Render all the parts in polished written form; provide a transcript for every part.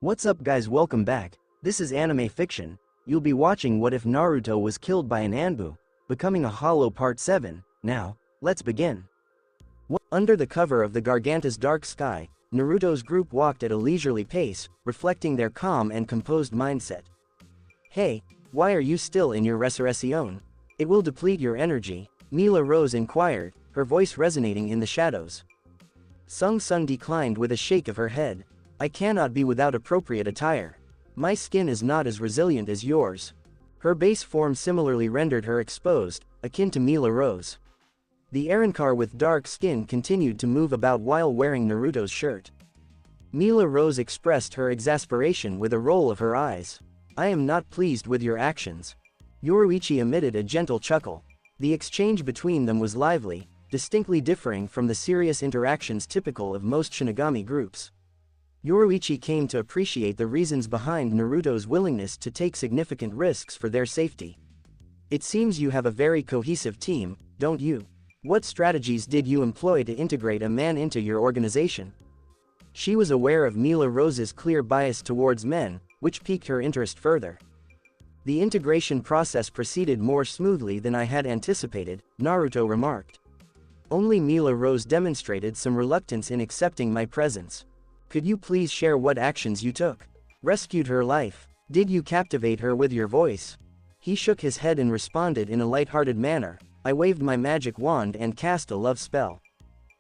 What's up guys, welcome back. This is anime fiction. You'll be watching What If Naruto Was Killed by an Anbu, Becoming a Hollow Part 7. Now, let's begin. Under the cover of the Garganta's dark sky, Naruto's group walked at a leisurely pace, reflecting their calm and composed mindset. Hey, why are you still in your resurrection? It will deplete your energy, Mila Rose inquired, her voice resonating in the shadows. Sung Sun declined with a shake of her head. I cannot be without appropriate attire. My skin is not as resilient as yours. Her base form similarly rendered her exposed, akin to Mila Rose. The Arrancar with dark skin continued to move about while wearing Naruto's shirt. Mila Rose expressed her exasperation with a roll of her eyes. I am not pleased with your actions. Yoruichi emitted a gentle chuckle. The exchange between them was lively, distinctly differing from the serious interactions typical of most Shinigami groups. Yoruichi came to appreciate the reasons behind Naruto's willingness to take significant risks for their safety. It seems you have a very cohesive team, don't you? What strategies did you employ to integrate a man into your organization? She was aware of Mila Rose's clear bias towards men, which piqued her interest further. The integration process proceeded more smoothly than I had anticipated, Naruto remarked. Only Mila Rose demonstrated some reluctance in accepting my presence. Could you please share what actions you took? Rescued her life? Did you captivate her with your voice? He shook his head and responded in a light-hearted manner. I waved my magic wand and cast a love spell.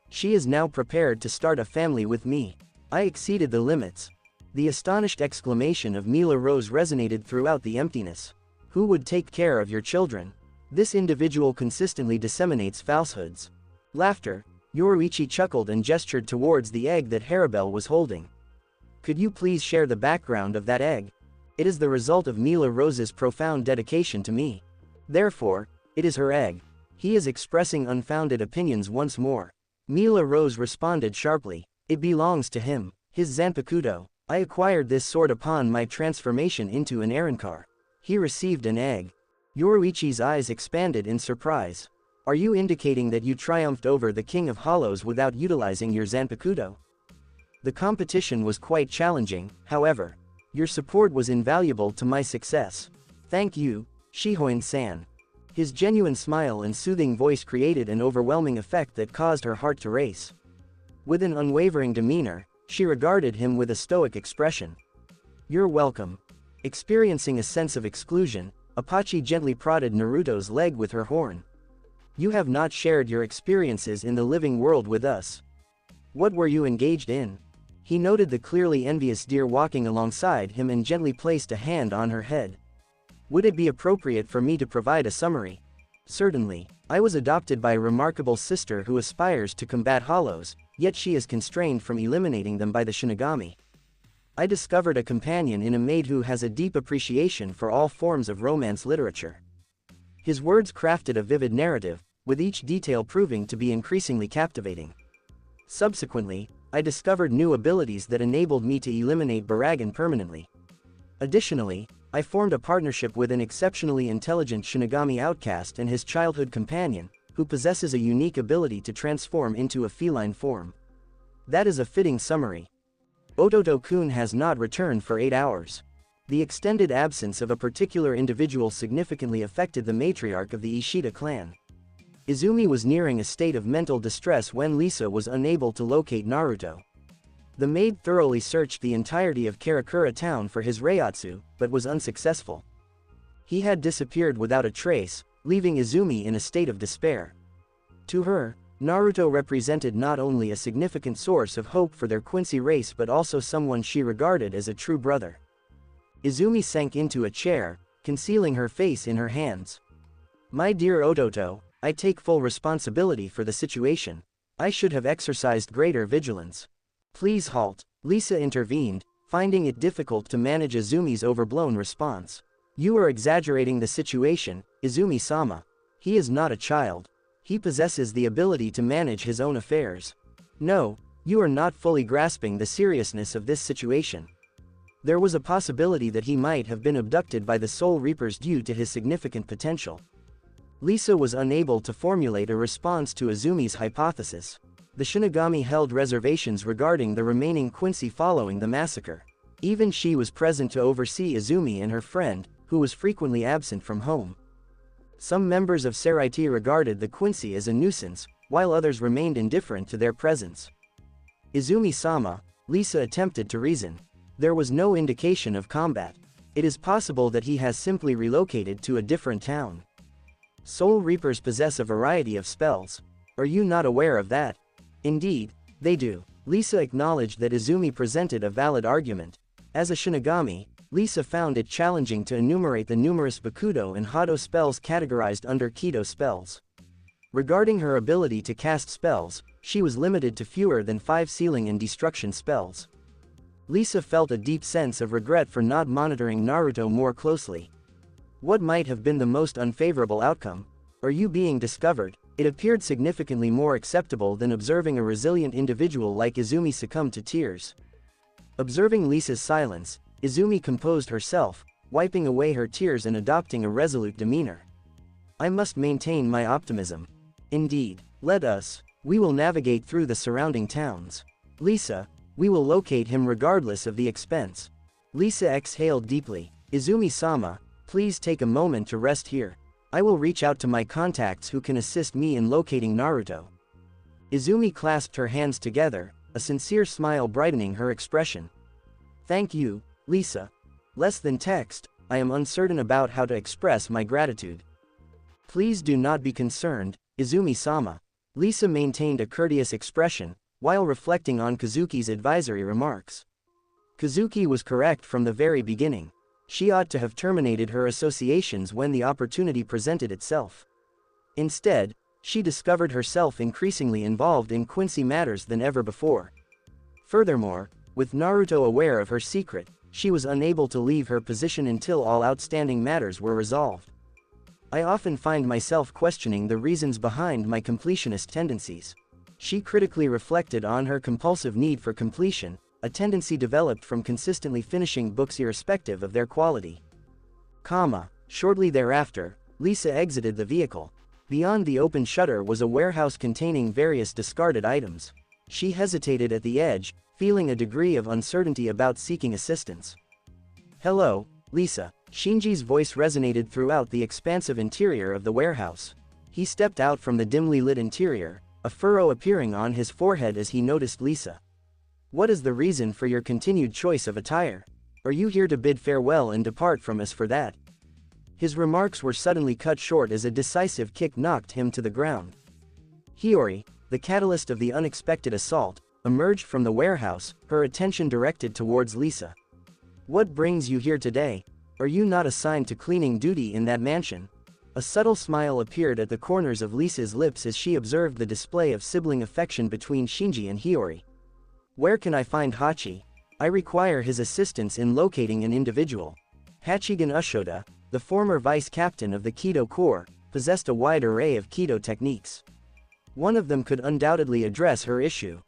She is now prepared to start a family with me. I exceeded the limits. The astonished exclamation of Mila Rose resonated throughout the emptiness. Who would take care of your children? This individual consistently disseminates falsehoods. Laughter. Yoruichi chuckled and gestured towards the egg that Haribel was holding. Could you please share the background of that egg? It is the result of Mila Rose's profound dedication to me. Therefore, it is her egg. He is expressing unfounded opinions once more. Mila Rose responded sharply. It belongs to him, his Zanpakuto. I acquired this sword upon my transformation into an Arrancar. He received an egg. Yoruichi's eyes expanded in surprise. Are you indicating that you triumphed over the King of Hollows without utilizing your Zanpakuto? The competition was quite challenging, however. Your support was invaluable to my success. Thank you, Shihoin-san. His genuine smile and soothing voice created an overwhelming effect that caused her heart to race. With an unwavering demeanor, she regarded him with a stoic expression. You're welcome. Experiencing a sense of exclusion, Apache gently prodded Naruto's leg with her horn. You have not shared your experiences in the living world with us. What were you engaged in? He noted the clearly envious deer walking alongside him and gently placed a hand on her head. Would it be appropriate for me to provide a summary? Certainly. I was adopted by a remarkable sister who aspires to combat hollows, yet she is constrained from eliminating them by the Shinigami. I discovered a companion in a maid who has a deep appreciation for all forms of romance literature. His words crafted a vivid narrative, with each detail proving to be increasingly captivating. Subsequently, I discovered new abilities that enabled me to eliminate Baragan permanently. Additionally, I formed a partnership with an exceptionally intelligent Shinigami outcast and his childhood companion, who possesses a unique ability to transform into a feline form. That is a fitting summary. Ototo-kun has not returned for 8 hours. The extended absence of a particular individual significantly affected the matriarch of the Ishida clan. Izumi was nearing a state of mental distress when Lisa was unable to locate Naruto. The maid thoroughly searched the entirety of Karakura town for his Reiatsu, but was unsuccessful. He had disappeared without a trace, leaving Izumi in a state of despair. To her, Naruto represented not only a significant source of hope for their Quincy race but also someone she regarded as a true brother. Izumi sank into a chair, concealing her face in her hands. My dear Ototo, I take full responsibility for the situation. I should have exercised greater vigilance. Please halt, Lisa intervened, finding it difficult to manage Izumi's overblown response. You are exaggerating the situation, Izumi-sama. He is not a child. He possesses the ability to manage his own affairs. No, you are not fully grasping the seriousness of this situation. There was a possibility that he might have been abducted by the Soul Reapers due to his significant potential. Lisa was unable to formulate a response to Izumi's hypothesis. The Shinigami held reservations regarding the remaining Quincy following the massacre. Even she was present to oversee Izumi and her friend, who was frequently absent from home. Some members of Seraiti regarded the Quincy as a nuisance, while others remained indifferent to their presence. Izumi-sama, Lisa attempted to reason. There was no indication of combat. It is possible that he has simply relocated to a different town. Soul Reapers possess a variety of spells. Are you not aware of that? Indeed, they do. Lisa acknowledged that Izumi presented a valid argument. As a Shinigami, Lisa found it challenging to enumerate the numerous Bakudo and Hado spells categorized under Kido spells. Regarding her ability to cast spells, she was limited to fewer than 5 sealing and destruction spells. Lisa felt a deep sense of regret for not monitoring Naruto more closely. What might have been the most unfavorable outcome? Are you being discovered? It appeared significantly more acceptable than observing a resilient individual like Izumi succumb to tears. Observing Lisa's silence, Izumi composed herself, wiping away her tears and adopting a resolute demeanor. I must maintain my optimism. Indeed, we will navigate through the surrounding towns. Lisa, we will locate him regardless of the expense. Lisa exhaled deeply. Izumi-sama, please take a moment to rest here. I will reach out to my contacts who can assist me in locating Naruto. Izumi clasped her hands together, a sincere smile brightening her expression. Thank you, Lisa. Less than text, I am uncertain about how to express my gratitude. Please do not be concerned, Izumi-sama. Lisa maintained a courteous expression, while reflecting on Kazuki's advisory remarks. Kazuki was correct from the very beginning. She ought to have terminated her associations when the opportunity presented itself. Instead, she discovered herself increasingly involved in Quincy matters than ever before. Furthermore, with Naruto aware of her secret, she was unable to leave her position until all outstanding matters were resolved. I often find myself questioning the reasons behind my completionist tendencies. She critically reflected on her compulsive need for completion, a tendency developed from consistently finishing books irrespective of their quality. Shortly thereafter, Lisa exited the vehicle. Beyond the open shutter was a warehouse containing various discarded items. She hesitated at the edge, feeling a degree of uncertainty about seeking assistance. Hello, Lisa. Shinji's voice resonated throughout the expansive interior of the warehouse. He stepped out from the dimly lit interior, a furrow appearing on his forehead as he noticed Lisa. What is the reason for your continued choice of attire? Are you here to bid farewell and depart from us for that? His remarks were suddenly cut short as a decisive kick knocked him to the ground. Hiyori, the catalyst of the unexpected assault, emerged from the warehouse, her attention directed towards Lisa. What brings you here today? Are you not assigned to cleaning duty in that mansion? A subtle smile appeared at the corners of Lisa's lips as she observed the display of sibling affection between Shinji and Hiyori. Where can I find Hachi? I require his assistance in locating an individual. Hachigen Ushoda, the former vice captain of the Kido Corps, possessed a wide array of Kido techniques. One of them could undoubtedly address her issue.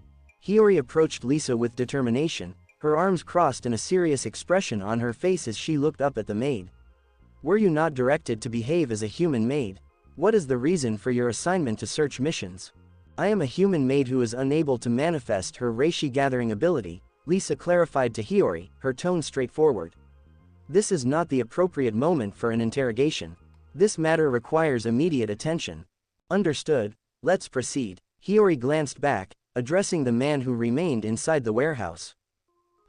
Hiyori approached Lisa with determination, her arms crossed and a serious expression on her face as she looked up at the maid. Were you not directed to behave as a human maid? What is the reason for your assignment to search missions? I am a human maid who is unable to manifest her reishi gathering ability, Lisa clarified to Hiyori, her tone straightforward. This is not the appropriate moment for an interrogation. This matter requires immediate attention. Understood, let's proceed. Hiyori glanced back, addressing the man who remained inside the warehouse.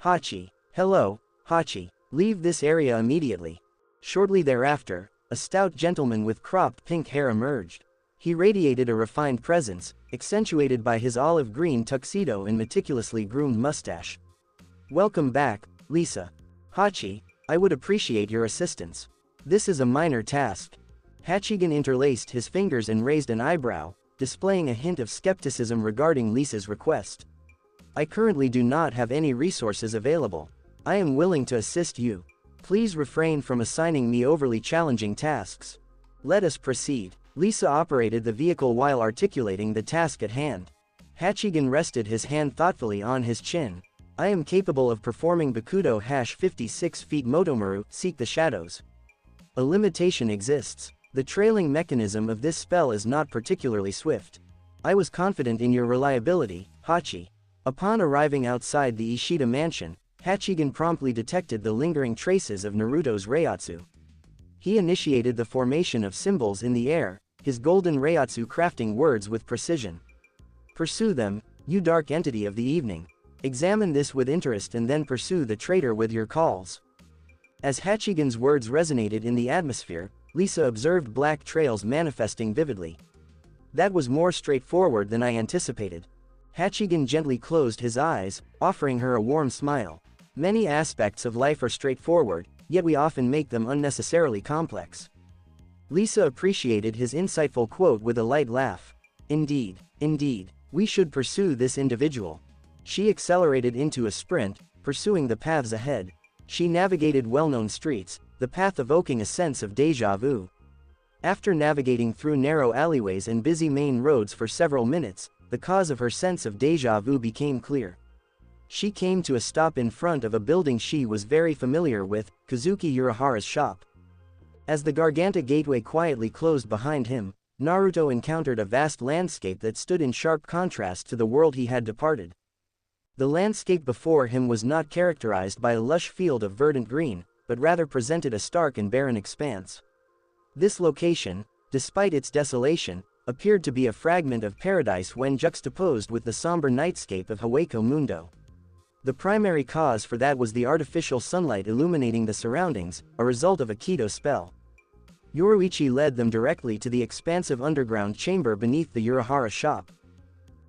Hachi. Hello, Hachi. Leave this area immediately. Shortly thereafter, a stout gentleman with cropped pink hair emerged. He radiated a refined presence, accentuated by his olive green tuxedo and meticulously groomed mustache. Welcome back, Lisa. Hachi, I would appreciate your assistance. This is a minor task. Hachigen interlaced his fingers and raised an eyebrow, displaying a hint of skepticism regarding Lisa's request. I currently do not have any resources available. I am willing to assist you. Please refrain from assigning me overly challenging tasks. Let us proceed. Lisa operated the vehicle while articulating the task at hand. Hachigen rested his hand thoughtfully on his chin. I am capable of performing Bakudo #56 feet Motomaru, Seek the Shadows. A limitation exists. The trailing mechanism of this spell is not particularly swift. I was confident in your reliability, Hachi. Upon arriving outside the Ishida mansion, Hachigen promptly detected the lingering traces of Naruto's Reiatsu. He initiated the formation of symbols in the air, his golden Reiatsu crafting words with precision. Pursue them, you dark entity of the evening. Examine this with interest and then pursue the traitor with your calls. As Hachigen's words resonated in the atmosphere, Lisa observed black trails manifesting vividly. That was more straightforward than I anticipated. Hachigen gently closed his eyes, offering her a warm smile. Many aspects of life are straightforward, yet we often make them unnecessarily complex. Lisa appreciated his insightful quote with a light laugh. Indeed, we should pursue this individual. She accelerated into a sprint, pursuing the paths ahead. She navigated well-known streets, the path evoking a sense of déjà vu. After navigating through narrow alleyways and busy main roads for several minutes, the cause of her sense of déjà vu became clear. She came to a stop in front of a building she was very familiar with, Kazuki Urahara's shop. As the Garganta gateway quietly closed behind him, Naruto encountered a vast landscape that stood in sharp contrast to the world he had departed. The landscape before him was not characterized by a lush field of verdant green, but rather presented a stark and barren expanse. This location, despite its desolation, appeared to be a fragment of paradise when juxtaposed with the somber nightscape of Hawako Mundo. The primary cause for that was the artificial sunlight illuminating the surroundings, a result of a Kido spell. Yoruichi led them directly to the expansive underground chamber beneath the Urahara shop.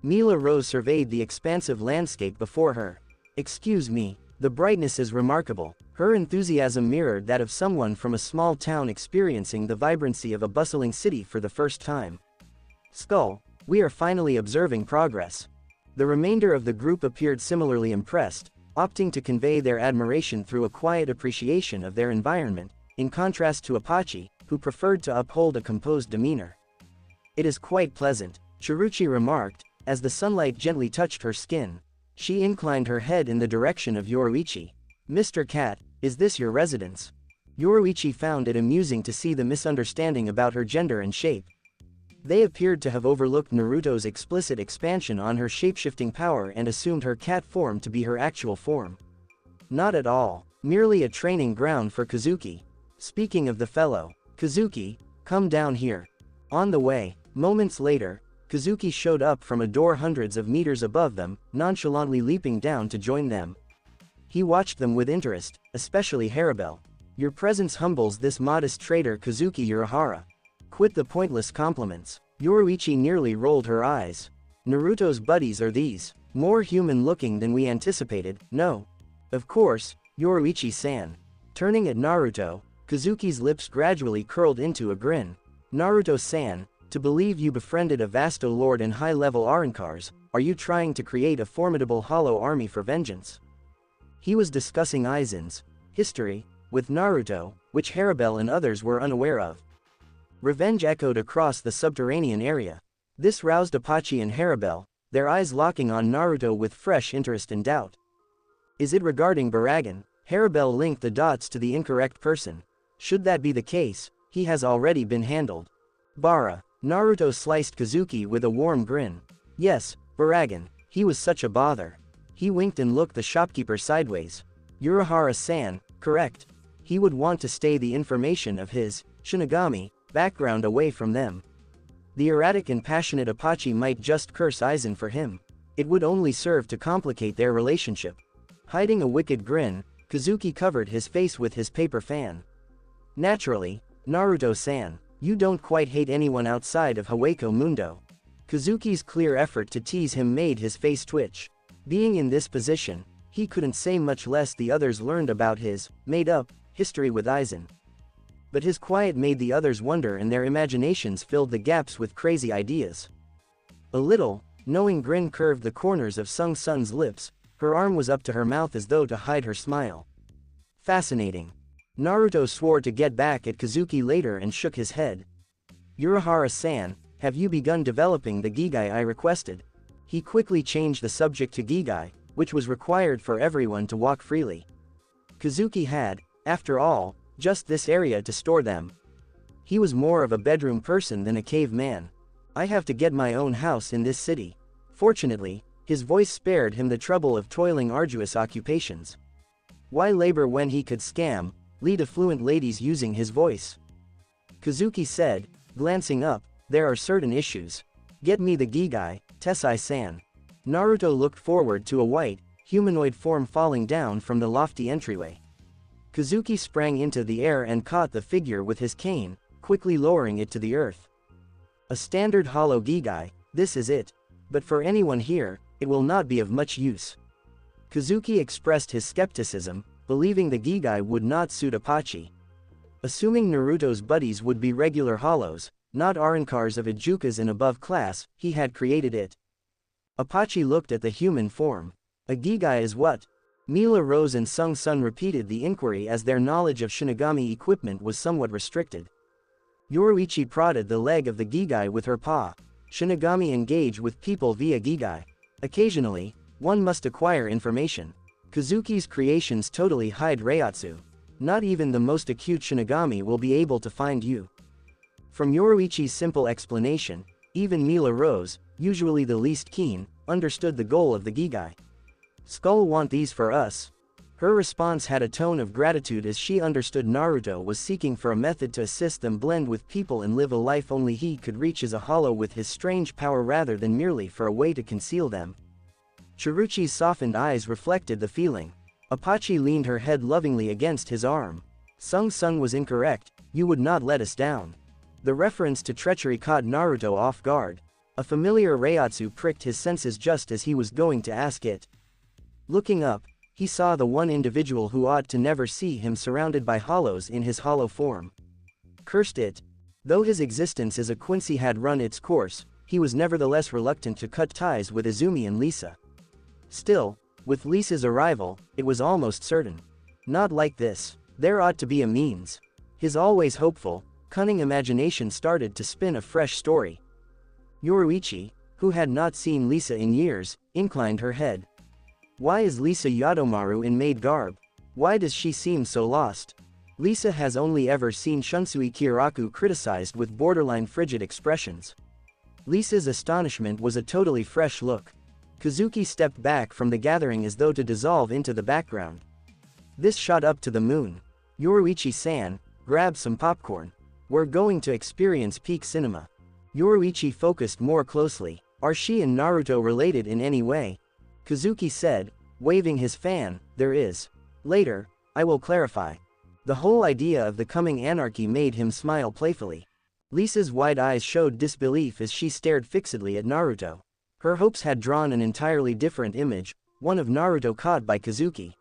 Mila Rose surveyed the expansive landscape before her. Excuse me, the brightness is remarkable. Her enthusiasm mirrored that of someone from a small town experiencing the vibrancy of a bustling city for the first time. Skull, we are finally observing progress. The remainder of the group appeared similarly impressed, opting to convey their admiration through a quiet appreciation of their environment, in contrast to Apache, who preferred to uphold a composed demeanor. It is quite pleasant, Chiruchi remarked, as the sunlight gently touched her skin. She inclined her head in the direction of Yoruichi. Mr. Cat, is this your residence? Yoruichi found it amusing to see the misunderstanding about her gender and shape. They appeared to have overlooked Naruto's explicit expansion on her shapeshifting power and assumed her cat form to be her actual form. Not at all, merely a training ground for Kazuki. Speaking of the fellow, Kazuki, come down here. On the way, moments later, Kazuki showed up from a door hundreds of meters above them, nonchalantly leaping down to join them. He watched them with interest, especially Haribel. Your presence humbles this modest trader Kazuki Urahara. Quit the pointless compliments. Yoruichi nearly rolled her eyes. Naruto's buddies are these. More human-looking than we anticipated, no. Of course, Yoruichi-san. Turning at Naruto, Kazuki's lips gradually curled into a grin. Naruto-san, to believe you befriended a Vasto Lord and high-level Arankars, are you trying to create a formidable hollow army for vengeance? He was discussing Aizen's history with Naruto, which Haribel and others were unaware of. Revenge echoed across the subterranean area. This roused Apache and Haribel, their eyes locking on Naruto with fresh interest and doubt. Is it regarding Baragan? Haribel linked the dots to the incorrect person. Should that be the case, he has already been handled. Bara. Naruto sliced Kazuki with a warm grin. Yes, Baragan, he was such a bother. He winked and looked the shopkeeper sideways. Urahara-san, correct. He would want to stay the information of his Shinigami background away from them. The erratic and passionate Apache might just curse Aizen for him. It would only serve to complicate their relationship. Hiding a wicked grin, Kazuki covered his face with his paper fan. Naturally, Naruto-san, you don't quite hate anyone outside of Hawako Mundo. Kazuki's clear effort to tease him made his face twitch. Being in this position, he couldn't say much less the others learned about his made-up history with Aizen. But his quiet made the others wonder and their imaginations filled the gaps with crazy ideas. A little, knowing grin curved the corners of Sung Sun's lips, her arm was up to her mouth as though to hide her smile. Fascinating. Naruto swore to get back at Kazuki later and shook his head. Urahara-san, have you begun developing the Gigai I requested? He quickly changed the subject to Gigai, which was required for everyone to walk freely. Kazuki had, after all, just this area to store them. He was more of a bedroom person than a caveman. I have to get my own house in this city. Fortunately, his voice spared him the trouble of toiling arduous occupations. Why labor when he could scam, lead affluent ladies using his voice? Kazuki said, glancing up, there are certain issues. Get me the Gigai, Tessai-san. Naruto looked forward to a white, humanoid form falling down from the lofty entryway. Kazuki sprang into the air and caught the figure with his cane, quickly lowering it to the earth. A standard hollow Gigai, this is it. But for anyone here, it will not be of much use. Kazuki expressed his skepticism, believing the Gigai would not suit Apache. Assuming Naruto's buddies would be regular hollows, not Arankars of Ijukas and above class, he had created it. Apache looked at the human form. A Gigai is what? Mila Rose and Sung Sun repeated the inquiry as their knowledge of Shinigami equipment was somewhat restricted. Yoruichi prodded the leg of the Gigai with her paw. Shinigami engage with people via Gigai. Occasionally, one must acquire information. Kazuki's creations totally hide Reiatsu. Not even the most acute Shinigami will be able to find you. From Yoruichi's simple explanation, even Mila Rose, usually the least keen, understood the goal of the Gigai. Skull want these for us. Her response had a tone of gratitude as she understood Naruto was seeking for a method to assist them blend with people and live a life only he could reach as a hollow with his strange power rather than merely for a way to conceal them. Chiruchi's softened eyes reflected the feeling. Apache leaned her head lovingly against his arm. Sung Sun was incorrect, you would not let us down. The reference to treachery caught Naruto off guard. A familiar Reiatsu pricked his senses just as he was going to ask it. Looking up, he saw the one individual who ought to never see him surrounded by hollows in his hollow form. Cursed it. Though his existence as a Quincy had run its course, he was nevertheless reluctant to cut ties with Izumi and Lisa. Still, with Lisa's arrival, it was almost certain. Not like this. There ought to be a means. His always hopeful, cunning imagination started to spin a fresh story. Yoruichi, who had not seen Lisa in years, inclined her head. Why is Lisa Yadomaru in maid garb? Why does she seem so lost? Lisa has only ever seen Shunsui Kiraku criticized with borderline frigid expressions. Lisa's astonishment was a totally fresh look. Kazuki stepped back from the gathering as though to dissolve into the background. This shot up to the moon. Yoruichi-san, grab some popcorn. We're going to experience peak cinema. Yoruichi focused more closely. Are she and Naruto related in any way? Kazuki said, waving his fan, there is. Later, I will clarify. The whole idea of the coming anarchy made him smile playfully. Lisa's wide eyes showed disbelief as she stared fixedly at Naruto. Her hopes had drawn an entirely different image, one of Naruto caught by Kazuki.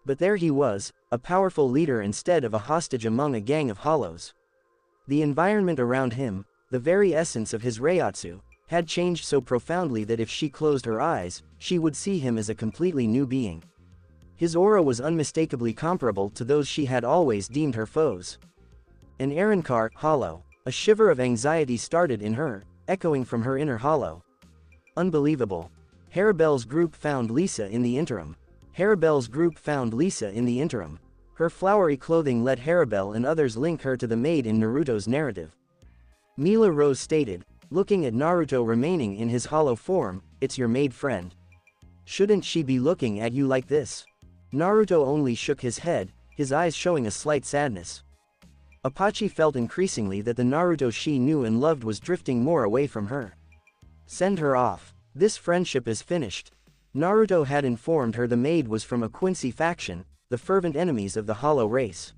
But there he was, a powerful leader instead of a hostage among a gang of hollows. The environment around him, the very essence of his Reiatsu, had changed so profoundly that if she closed her eyes, she would see him as a completely new being. His aura was unmistakably comparable to those she had always deemed her foes. An Arankar, hollow. A shiver of anxiety started in her, echoing from her inner hollow. Unbelievable. Harabelle's group found Lisa in the interim. Harabelle's group found Lisa in the interim. Her flowery clothing let Harabelle and others link her to the maid in Naruto's narrative. Mila Rose stated, looking at Naruto remaining in his hollow form, it's your maid friend. Shouldn't she be looking at you like this? Naruto only shook his head, his eyes showing a slight sadness. Apache felt increasingly that the Naruto she knew and loved was drifting more away from her. Send her off. This friendship is finished. Naruto had informed her the maid was from a Quincy faction, the fervent enemies of the hollow race.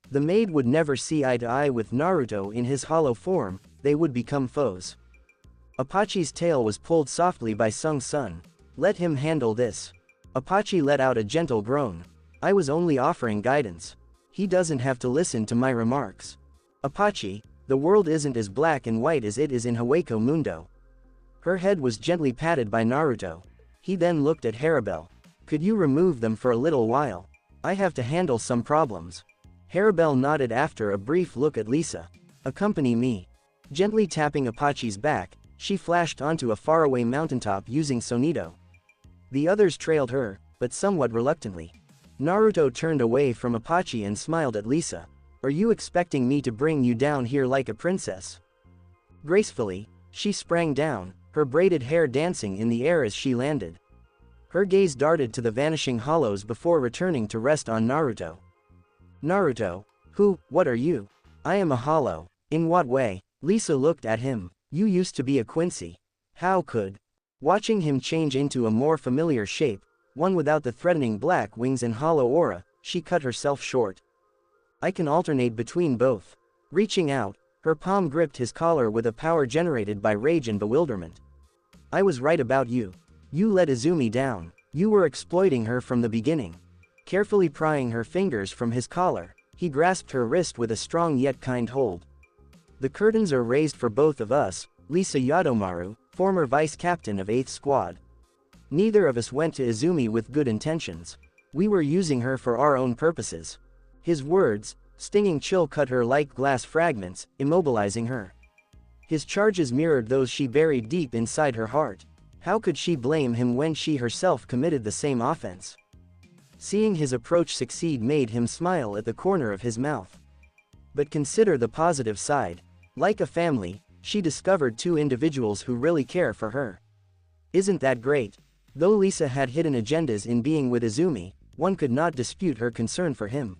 The maid would never see eye to eye with Naruto in his hollow form, they would become foes. Apache's tail was pulled softly by Sung Sun. Let him handle this. Apache let out a gentle groan. I was only offering guidance. He doesn't have to listen to my remarks. Apache, the world isn't as black and white as it is in Hueco Mundo. Her head was gently patted by Naruto. He then looked at Harabelle. Could you remove them for a little while? I have to handle some problems. Harabelle nodded after a brief look at Lisa. Accompany me. Gently tapping Apache's back, she flashed onto a faraway mountaintop using Sonito. The others trailed her, but somewhat reluctantly. Naruto turned away from Apache and smiled at Lisa. Are you expecting me to bring you down here like a princess? Gracefully, she sprang down, her braided hair dancing in the air as she landed. Her gaze darted to the vanishing hollows before returning to rest on Naruto. Naruto? What are you? I am a hollow. In what way? Lisa looked at him. You used to be a Quincy. How could? Watching him change into a more familiar shape, one without the threatening black wings and hollow aura, she cut herself short. I can alternate between both. Reaching out, her palm gripped his collar with a power generated by rage and bewilderment. I was right about you. You let Izumi down. You were exploiting her from the beginning. Carefully prying her fingers from his collar, he grasped her wrist with a strong yet kind hold. The curtains are raised for both of us, Lisa Yadomaru, former vice captain of 8th Squad. Neither of us went to Izumi with good intentions. We were using her for our own purposes. His words, stinging chill, cut her like glass fragments, immobilizing her. His charges mirrored those she buried deep inside her heart. How could she blame him when she herself committed the same offense? Seeing his approach succeed made him smile at the corner of his mouth. But consider the positive side. Like a family, she discovered two individuals who really care for her. Isn't that great? Though Lisa had hidden agendas in being with Izumi, one could not dispute her concern for him.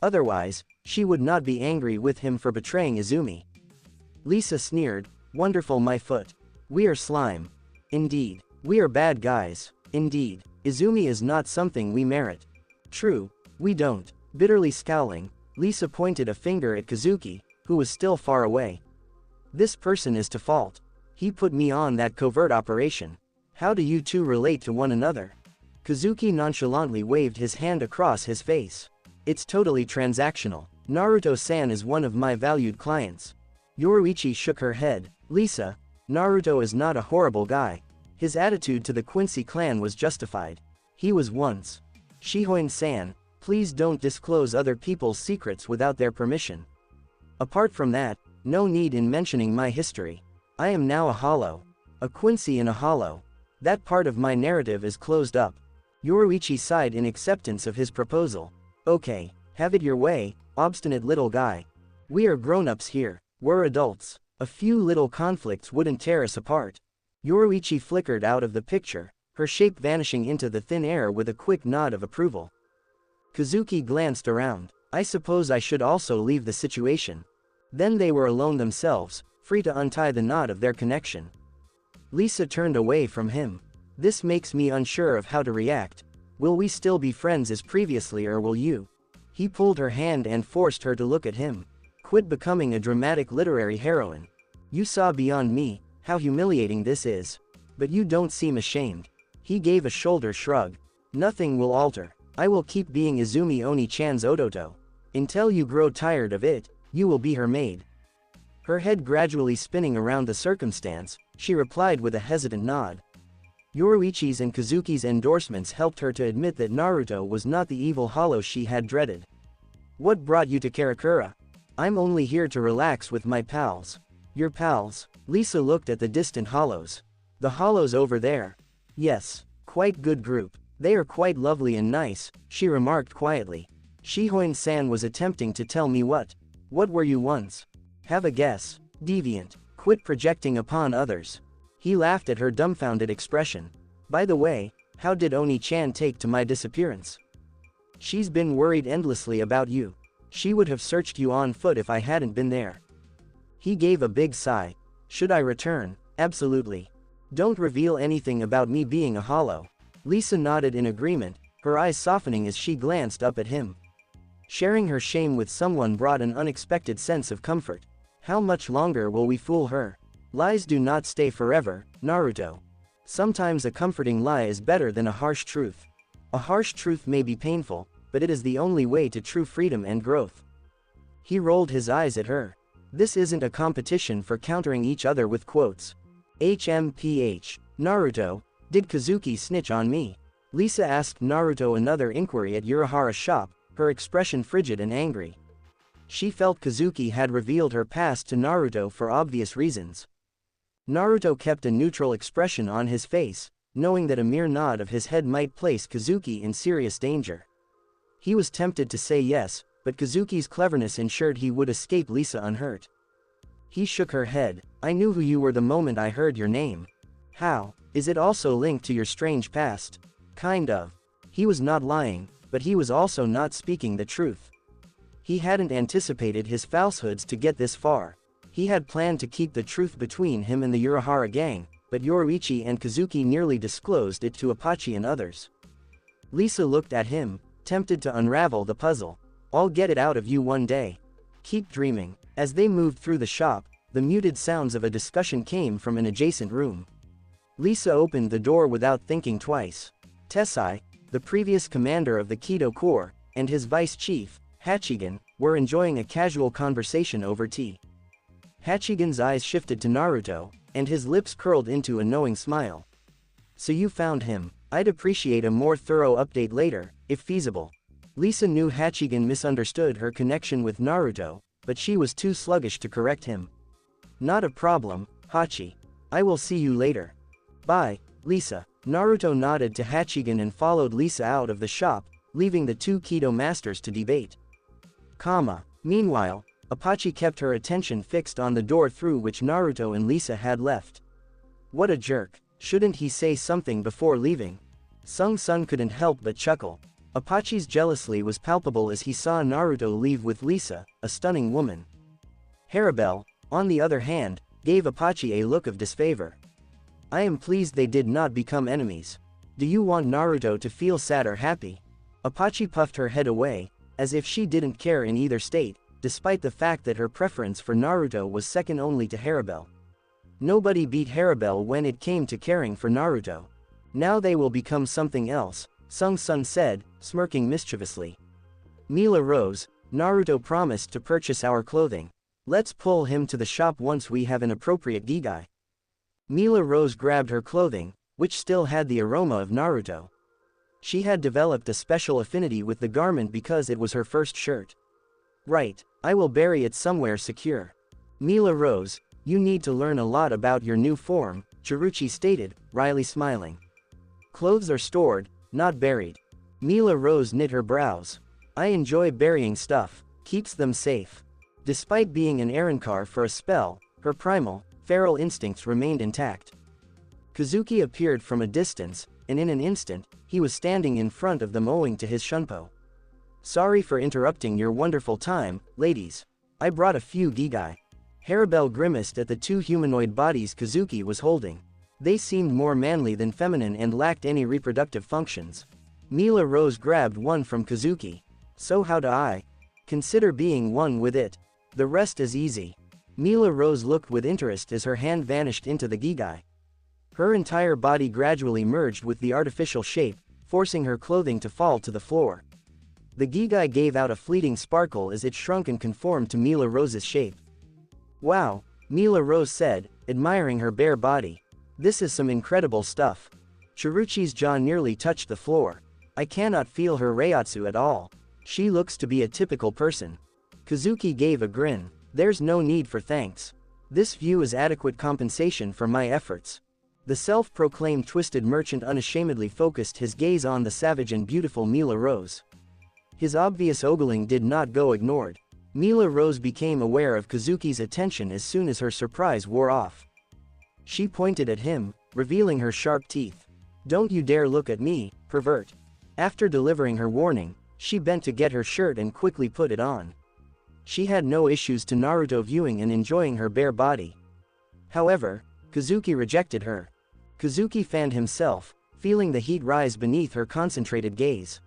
Otherwise, she would not be angry with him for betraying Izumi. Lisa sneered, wonderful my foot. We are slime. Indeed. We are bad guys. Indeed. Izumi is not something we merit. True, we don't. Bitterly scowling, Lisa pointed a finger at Kazuki, who was still far away. This person is to fault. He put me on that covert operation. How do you two relate to one another? Kazuki nonchalantly waved his hand across his face. It's totally transactional. Naruto-san is one of my valued clients. Yoruichi shook her head. Lisa, Naruto is not a horrible guy. His attitude to the Quincy clan was justified. He was once. Shihoin-san, please don't disclose other people's secrets without their permission. Apart from that, no need in mentioning my history. I am now a hollow. A Quincy in a hollow. That part of my narrative is closed up. Yoruichi sighed in acceptance of his proposal. Okay, have it your way, obstinate little guy. We are grown-ups here. We're adults. A few little conflicts wouldn't tear us apart. Yoruichi flickered out of the picture, her shape vanishing into the thin air with a quick nod of approval. Kazuki glanced around. I suppose I should also leave the situation. Then they were alone themselves, free to untie the knot of their connection. Lisa turned away from him. This makes me unsure of how to react. Will we still be friends as previously, or will you? He pulled her hand and forced her to look at him. Quit becoming a dramatic literary heroine. You saw beyond me, how humiliating this is. But you don't seem ashamed. He gave a shoulder shrug. Nothing will alter. I will keep being Izumi Oni-chan's Ototo. Until you grow tired of it, you will be her maid. Her head gradually spinning around the circumstance, she replied with a hesitant nod. Yoruichi's and Kazuki's endorsements helped her to admit that Naruto was not the evil hollow she had dreaded. What brought you to Karakura? I'm only here to relax with my pals. Your pals? Lisa looked at the distant hollows. The hollows over there? Yes, quite good group. They are quite lovely and nice, she remarked quietly. Shihoin-san was attempting to tell me what were you once? Have a guess. Deviant. Quit projecting upon others. He laughed at her dumbfounded expression. By the way, how did Oni-chan take to my disappearance? She's been worried endlessly about you. She would have searched you on foot if I hadn't been there. He gave a big sigh. Should I return? Absolutely. Don't reveal anything about me being a hollow. Lisa nodded in agreement, her eyes softening as she glanced up at him. Sharing her shame with someone brought an unexpected sense of comfort. How much longer will we fool her? Lies do not stay forever, Naruto. Sometimes a comforting lie is better than a harsh truth. A harsh truth may be painful, but it is the only way to true freedom and growth. He rolled his eyes at her. This isn't a competition for countering each other with quotes. HMPH. Naruto, did Kazuki snitch on me? Lisa asked Naruto another inquiry at Urahara's shop, her expression frigid and angry. She felt Kazuki had revealed her past to Naruto for obvious reasons. Naruto kept a neutral expression on his face, knowing that a mere nod of his head might place Kazuki in serious danger. He was tempted to say yes, but Kazuki's cleverness ensured he would escape Lisa unhurt. He shook her head. I knew who you were the moment I heard your name. How? Is it also linked to your strange past? Kind of. He was not lying, but he was also not speaking the truth. He hadn't anticipated his falsehoods to get this far. He had planned to keep the truth between him and the Urahara gang, but Yoruichi and Kazuki nearly disclosed it to Apache and others. Lisa looked at him, tempted to unravel the puzzle. I'll get it out of you one day. Keep dreaming. As they moved through the shop, the muted sounds of a discussion came from an adjacent room. Lisa opened the door without thinking twice. Tessai, the previous commander of the Kido Corps, and his vice chief, Hachigan, were enjoying a casual conversation over tea. Hachigan's eyes shifted to Naruto, and his lips curled into a knowing smile. So you found him. I'd appreciate a more thorough update later, if feasible. Lisa knew Hachigan misunderstood her connection with Naruto, but she was too sluggish to correct him. Not a problem, Hachi. I will see you later. Bye, Lisa. Naruto nodded to Hachigan and followed Lisa out of the shop, leaving the two Kido masters to debate. Meanwhile, Apache kept her attention fixed on the door through which Naruto and Lisa had left. What a jerk. Shouldn't he say something before leaving? Sung-sun couldn't help but chuckle. Apache's jealousy was palpable as he saw Naruto leave with Lisa, a stunning woman. Harabel, on the other hand, gave Apache a look of disfavor. I am pleased they did not become enemies. Do you want Naruto to feel sad or happy? Apache puffed her head away, as if she didn't care in either state, despite the fact that her preference for Naruto was second only to Harabel. Nobody beat Harabel when it came to caring for Naruto. Now they will become something else, Sung-sun said, smirking mischievously. Mila rose. Naruto promised to purchase our clothing. Let's pull him to the shop once we have an appropriate gigai. Mila Rose grabbed her clothing, which still had the aroma of Naruto. She had developed a special affinity with the garment because it was her first shirt. Right, I will bury it somewhere secure. Mila Rose, you need to learn a lot about your new form, Chiruchi stated, wryly smiling. Clothes are stored, not buried. Mila Rose knit her brows. I enjoy burying stuff, keeps them safe. Despite being an Arankar for a spell, her primal, feral instincts remained intact. Kazuki appeared from a distance, and in an instant, he was standing in front of them owing to his shunpo. Sorry for interrupting your wonderful time, ladies. I brought a few gigai. Harabel grimaced at the two humanoid bodies Kazuki was holding. They seemed more manly than feminine and lacked any reproductive functions. Mila Rose grabbed one from Kazuki. So how do I? Consider being one with it. The rest is easy. Mila Rose looked with interest as her hand vanished into the gigai. Her entire body gradually merged with the artificial shape, forcing her clothing to fall to the floor. The gigai gave out a fleeting sparkle as it shrunk and conformed to Mila Rose's shape. Wow, Mila Rose said, admiring her bare body. This is some incredible stuff. Chiruchi's jaw nearly touched the floor. I cannot feel her reiatsu at all. She looks to be a typical person. Kazuki gave a grin. There's no need for thanks. This view is adequate compensation for my efforts. The self-proclaimed twisted merchant unashamedly focused his gaze on the savage and beautiful Mila Rose. His obvious ogling did not go ignored. Mila Rose became aware of Kazuki's attention as soon as her surprise wore off. She pointed at him, revealing her sharp teeth. Don't you dare look at me, pervert. After delivering her warning, she bent to get her shirt and quickly put it on. She had no issues to Naruto viewing and enjoying her bare body. However, Kazuki rejected her. Kazuki fanned himself, feeling the heat rise beneath her concentrated gaze.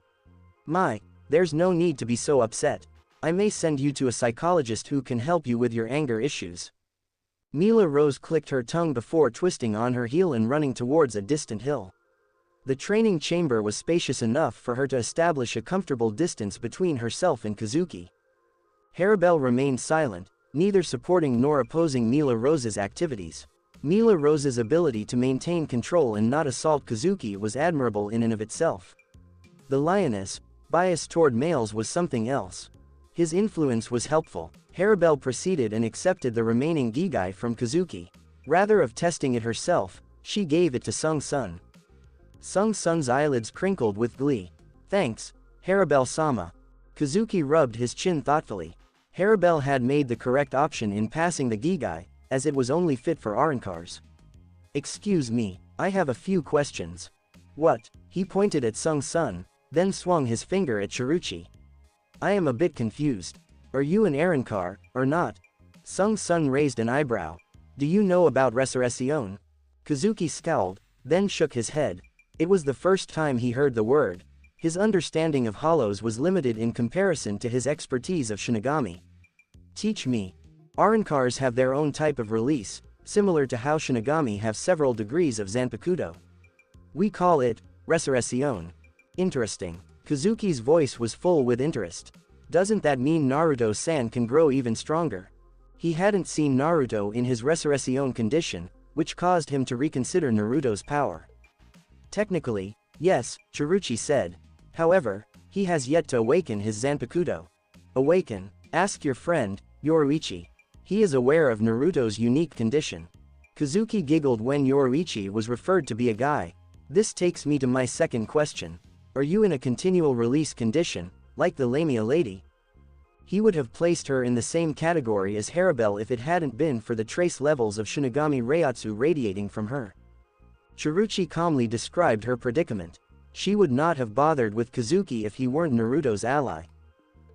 There's no need to be so upset. I may send you to a psychologist who can help you with your anger issues. Mila Rose clicked her tongue before twisting on her heel and running towards a distant hill. The training chamber was spacious enough for her to establish a comfortable distance between herself and Kazuki. Harabel remained silent, neither supporting nor opposing Mila Rose's activities. Mila Rose's ability to maintain control and not assault Kazuki was admirable in and of itself. The lioness, bias toward males, was something else. His influence was helpful. Harabel proceeded and accepted the remaining gigai from Kazuki. Rather of testing it herself, she gave it to Sung-sun. Sung-sun's eyelids crinkled with glee. Thanks, Harabel-sama. Kazuki rubbed his chin thoughtfully. Harabel had made the correct option in passing the gigai, as it was only fit for Arankars. Excuse me, I have a few questions. What? He pointed at Sung-sun, then swung his finger at Chiruchi. I am a bit confused. Are you an Arankar, or not? Sung-sun raised an eyebrow. Do you know about Resurrección? Kazuki scowled, then shook his head. It was the first time he heard the word. His understanding of hollows was limited in comparison to his expertise of Shinigami. Teach me. Arankars have their own type of release, similar to how Shinigami have several degrees of Zanpakuto. We call it Resurrección. Interesting. Kazuki's voice was full with interest. Doesn't that mean Naruto-san can grow even stronger? He hadn't seen Naruto in his Resurrección condition, which caused him to reconsider Naruto's power. Technically, yes, Chiruchi said. However, he has yet to awaken his Zanpakuto. Awaken? Ask your friend, Yoruichi. He is aware of Naruto's unique condition. Kazuki giggled when Yoruichi was referred to be a guy. This takes me to my second question. Are you in a continual release condition, like the Lamia lady? He would have placed her in the same category as Haribel if it hadn't been for the trace levels of Shinigami Reiatsu radiating from her. Chiruchi calmly described her predicament. She would not have bothered with Kazuki if he weren't Naruto's ally.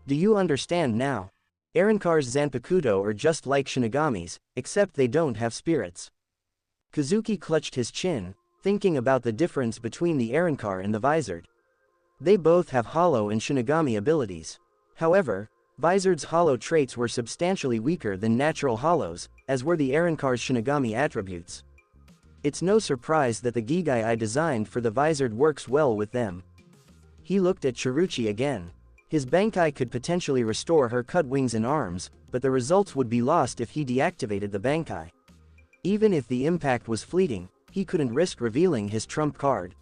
Do you understand now? Arankar's Zanpakuto are just like Shinigami's, except they don't have spirits. Kazuki clutched his chin, thinking about the difference between the Arankar and the Vizard. They both have hollow and Shinigami abilities. However, Vizard's hollow traits were substantially weaker than natural hollows, as were the Arankar's Shinigami attributes. It's no surprise that the Gigai I designed for the Vizard works well with them. He looked at Chiruchi again. His Bankai could potentially restore her cut wings and arms, but the results would be lost if he deactivated the Bankai. Even if the impact was fleeting, he couldn't risk revealing his trump card.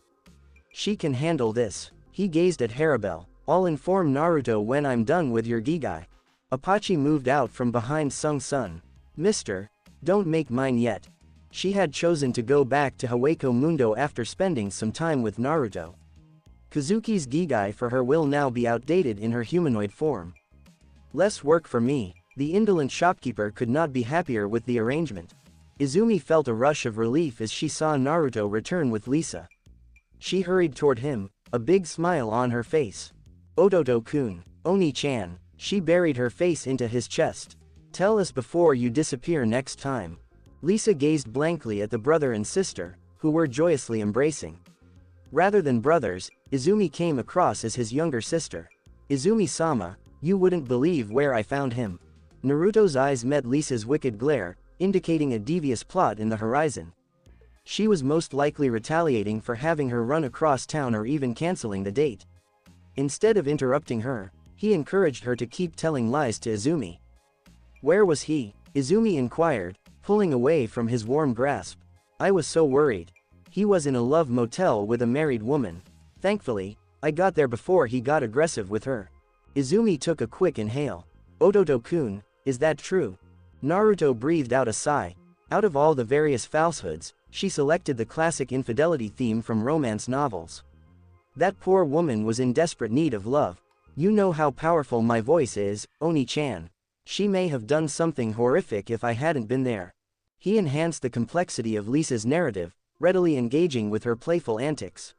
She can handle this. He gazed at Haribel. I'll inform Naruto when I'm done with your Gigai. Apache moved out from behind Sung-sun. Mister, don't make mine yet. She had chosen to go back to Hawako Mundo after spending some time with Naruto. Kazuki's Gigai for her will now be outdated in her humanoid form. Less work for me. The indolent shopkeeper could not be happier with the arrangement. Izumi felt a rush of relief as she saw Naruto return with Lisa. She hurried toward him, a big smile on her face. Ototo-kun, Oni-chan. She buried her face into his chest. Tell us before you disappear next time. Lisa gazed blankly at the brother and sister, who were joyously embracing. Rather than brothers, Izumi came across as his younger sister. Izumi-sama, you wouldn't believe where I found him. Naruto's eyes met Lisa's wicked glare, indicating a devious plot in the horizon. She was most likely retaliating for having her run across town or even canceling the date. Instead of interrupting her, he encouraged her to keep telling lies to Izumi. Where was he? Izumi inquired, pulling away from his warm grasp. I was so worried. He was in a love motel with a married woman. Thankfully, I got there before he got aggressive with her. Izumi took a quick inhale. Ototo-kun, is that true? Naruto breathed out a sigh. Out of all the various falsehoods, she selected the classic infidelity theme from romance novels. That poor woman was in desperate need of love. You know how powerful my voice is, Oni-chan. She may have done something horrific if I hadn't been there. He enhanced the complexity of Lisa's narrative, readily engaging with her playful antics.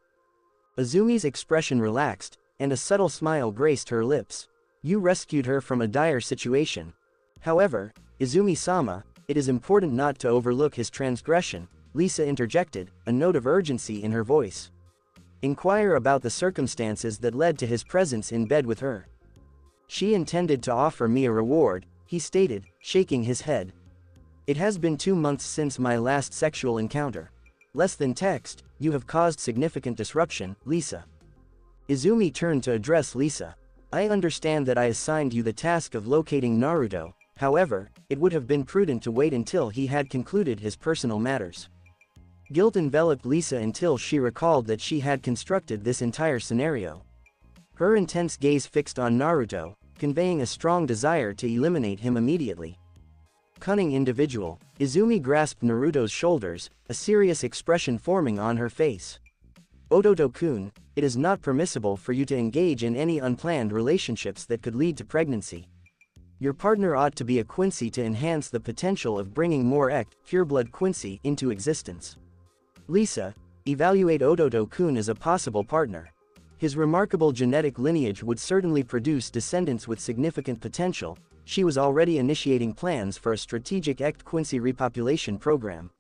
Izumi's expression relaxed, and a subtle smile graced her lips. You rescued her from a dire situation. However, Izumi-sama, it is important not to overlook his transgression, Lisa interjected, a note of urgency in her voice. Inquire about the circumstances that led to his presence in bed with her. She intended to offer me a reward, he stated, shaking his head. It has been 2 months since my last sexual encounter. Less than text, you have caused significant disruption, Lisa. Izumi turned to address Lisa. I understand that I assigned you the task of locating Naruto, however, it would have been prudent to wait until he had concluded his personal matters. Guilt enveloped Lisa until she recalled that she had constructed this entire scenario. Her intense gaze fixed on Naruto, conveying a strong desire to eliminate him immediately. Cunning individual, Izumi grasped Naruto's shoulders, a serious expression forming on her face. Ototo-kun, it is not permissible for you to engage in any unplanned relationships that could lead to pregnancy. Your partner ought to be a Quincy to enhance the potential of bringing more pureblood Quincy into existence. Lisa, Evaluate Ototo-kun as a possible partner. His remarkable genetic lineage would certainly produce descendants with significant potential. She was already initiating plans for a strategic Quincy repopulation program.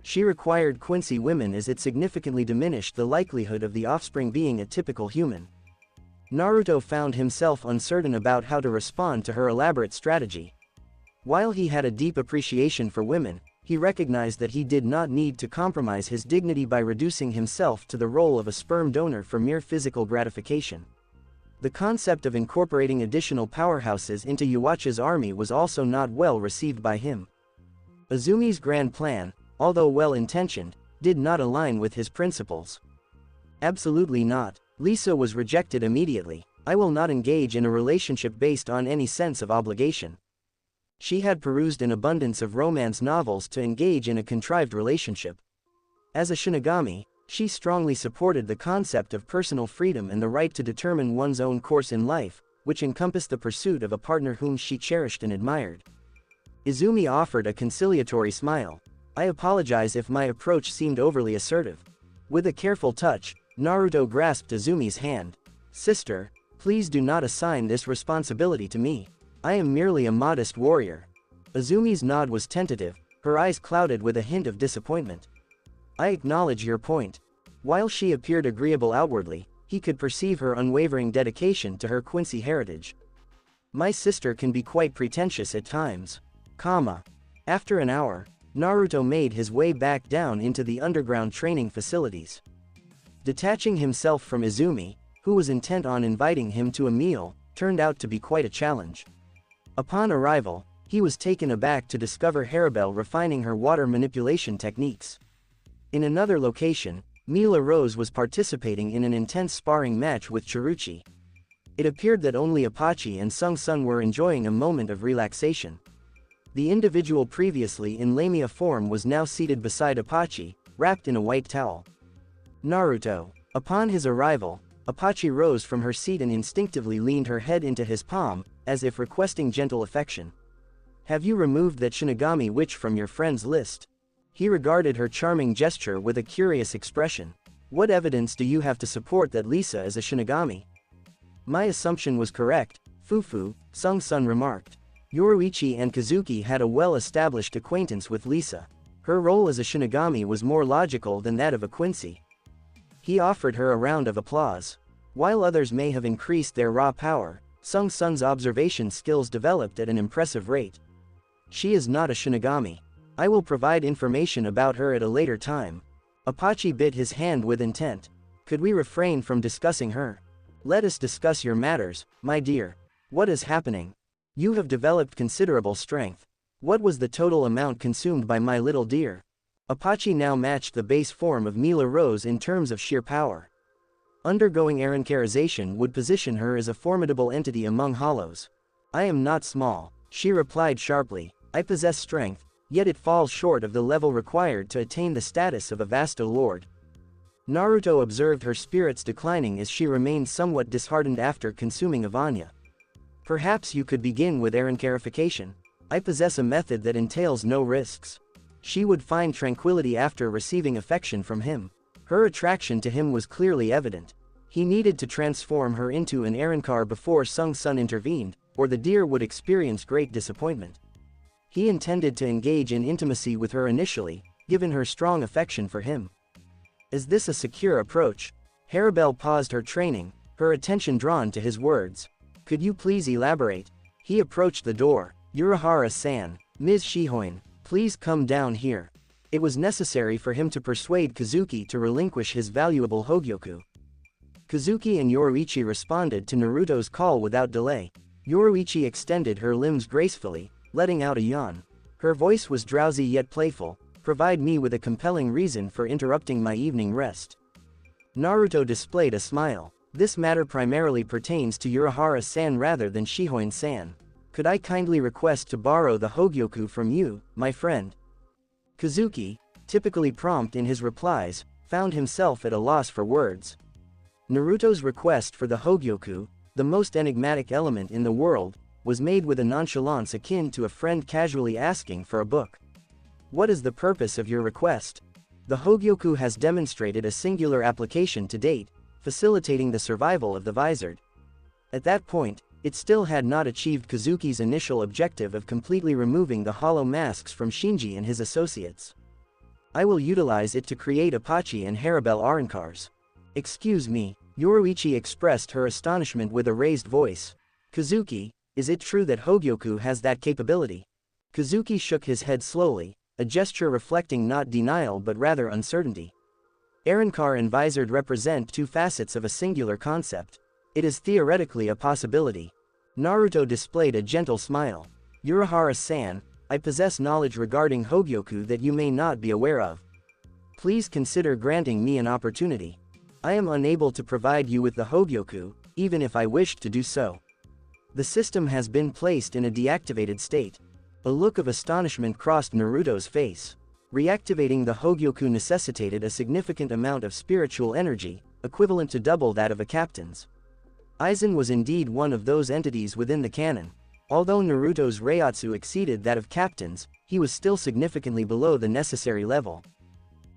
She required Quincy women as it significantly diminished the likelihood of the offspring being a typical human. Naruto found himself uncertain about how to respond to her elaborate strategy. While he had a deep appreciation for women, he recognized that he did not need to compromise his dignity by reducing himself to the role of a sperm donor for mere physical gratification. The concept of incorporating additional powerhouses into Yuacha's army was also not well received by him. Azumi's grand plan, although well-intentioned, did not align with his principles. Absolutely not. Lisa was rejected immediately. I will not engage in a relationship based on any sense of obligation. She had perused an abundance of romance novels to engage in a contrived relationship. As a Shinigami, she strongly supported the concept of personal freedom and the right to determine one's own course in life, which encompassed the pursuit of a partner whom she cherished and admired. Izumi offered a conciliatory smile. I apologize if my approach seemed overly assertive. With a careful touch, Naruto grasped Izumi's hand. Sister, please do not assign this responsibility to me. I am merely a modest warrior. Izumi's nod was tentative, her eyes clouded with a hint of disappointment. I acknowledge your point. While she appeared agreeable outwardly, he could perceive her unwavering dedication to her Quincy heritage. My sister can be quite pretentious at times. After an hour, Naruto made his way back down into the underground training facilities. Detaching himself from Izumi, who was intent on inviting him to a meal, turned out to be quite a challenge. Upon arrival, he was taken aback to discover Haribel refining her water manipulation techniques. In another location, Mila Rose was participating in an intense sparring match with Chiruchi. It appeared that only Apache and Sung Sun were enjoying a moment of relaxation. The individual previously in Lamia form was now seated beside Apache, wrapped in a white towel. Naruto. Upon his arrival, Apache rose from her seat and instinctively leaned her head into his palm, as if requesting gentle affection. Have you removed that Shinigami witch from your friends list? He regarded her charming gesture with a curious expression. What evidence do you have to support that Lisa is a Shinigami? My assumption was correct, Fufu, Sung Sun remarked. Yoruichi and Kazuki had a well-established acquaintance with Lisa. Her role as a Shinigami was more logical than that of a Quincy. He offered her a round of applause. While others may have increased their raw power, Sung Sun's observation skills developed at an impressive rate. She is not a Shinigami. I will provide information about her at a later time. Apache bit his hand with intent. Could we refrain from discussing her? Let us discuss your matters, my dear. What is happening? You have developed considerable strength. What was the total amount consumed by my little dear? Apache now matched the base form of Mila Rose in terms of sheer power. Undergoing Arancarization would position her as a formidable entity among hollows. I am not small, she replied sharply. I possess strength, yet it falls short of the level required to attain the status of a Vasto Lord. Naruto observed her spirits declining as she remained somewhat disheartened after consuming Avanya. Perhaps you could begin with Arancarification. I possess a method that entails no risks. She would find tranquility after receiving affection from him. Her attraction to him was clearly evident. He needed to transform her into an Arankar before Sung Sun intervened, or the deer would experience great disappointment. He intended to engage in intimacy with her initially, given her strong affection for him. Is this a secure approach? Haribel paused her training, her attention drawn to his words. Could you please elaborate? He approached the door. Urahara-san, Ms. Shihoin, please come down here. It was necessary for him to persuade Kazuki to relinquish his valuable Hogyoku. Kazuki and Yoruichi responded to Naruto's call without delay. Yoruichi extended her limbs gracefully, letting out a yawn. Her voice was drowsy yet playful. Provide me with a compelling reason for interrupting my evening rest. Naruto displayed a smile. This matter primarily pertains to Urahara-san rather than Shihoin-san. Could I kindly request to borrow the Hogyoku from you, my friend? Kazuki, typically prompt in his replies, found himself at a loss for words. Naruto's request for the Hogyoku, the most enigmatic element in the world, was made with a nonchalance akin to a friend casually asking for a book. What is the purpose of your request? The Hogyoku has demonstrated a singular application to date, facilitating the survival of the Visored. At that point, it still had not achieved Kazuki's initial objective of completely removing the hollow masks from Shinji and his associates. I will utilize it to create Apache and Haribel Arankars. Excuse me, Yoruichi expressed her astonishment with a raised voice. Kazuki, is it true that Hogyoku has that capability? Kazuki shook his head slowly, a gesture reflecting not denial but rather uncertainty. Arankar and Visored represent two facets of a singular concept. It is theoretically a possibility. Naruto displayed a gentle smile. Urahara-san, I possess knowledge regarding Hogyoku that you may not be aware of. Please consider granting me an opportunity. I am unable to provide you with the Hogyoku, even if I wished to do so. The system has been placed in a deactivated state. A look of astonishment crossed Naruto's face. Reactivating the Hogyoku necessitated a significant amount of spiritual energy, equivalent to double that of a captain's. Aizen was indeed one of those entities within the canon. Although Naruto's Reiatsu exceeded that of captains, he was still significantly below the necessary level.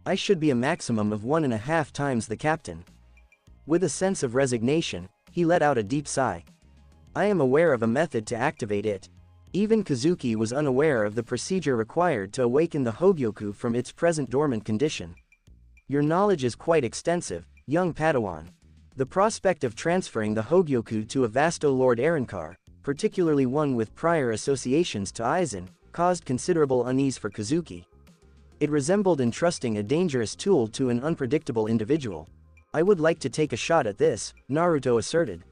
I should be a maximum of 1.5 times the captain. With a sense of resignation, he let out a deep sigh. I am aware of a method to activate it. Even Kazuki was unaware of the procedure required to awaken the Hogyoku from its present dormant condition. Your knowledge is quite extensive, young Padawan. The prospect of transferring the Hogyoku to a Vasto Lord Arankar, particularly one with prior associations to Aizen, caused considerable unease for Kazuki. It resembled entrusting a dangerous tool to an unpredictable individual. I would like to take a shot at this, Naruto asserted.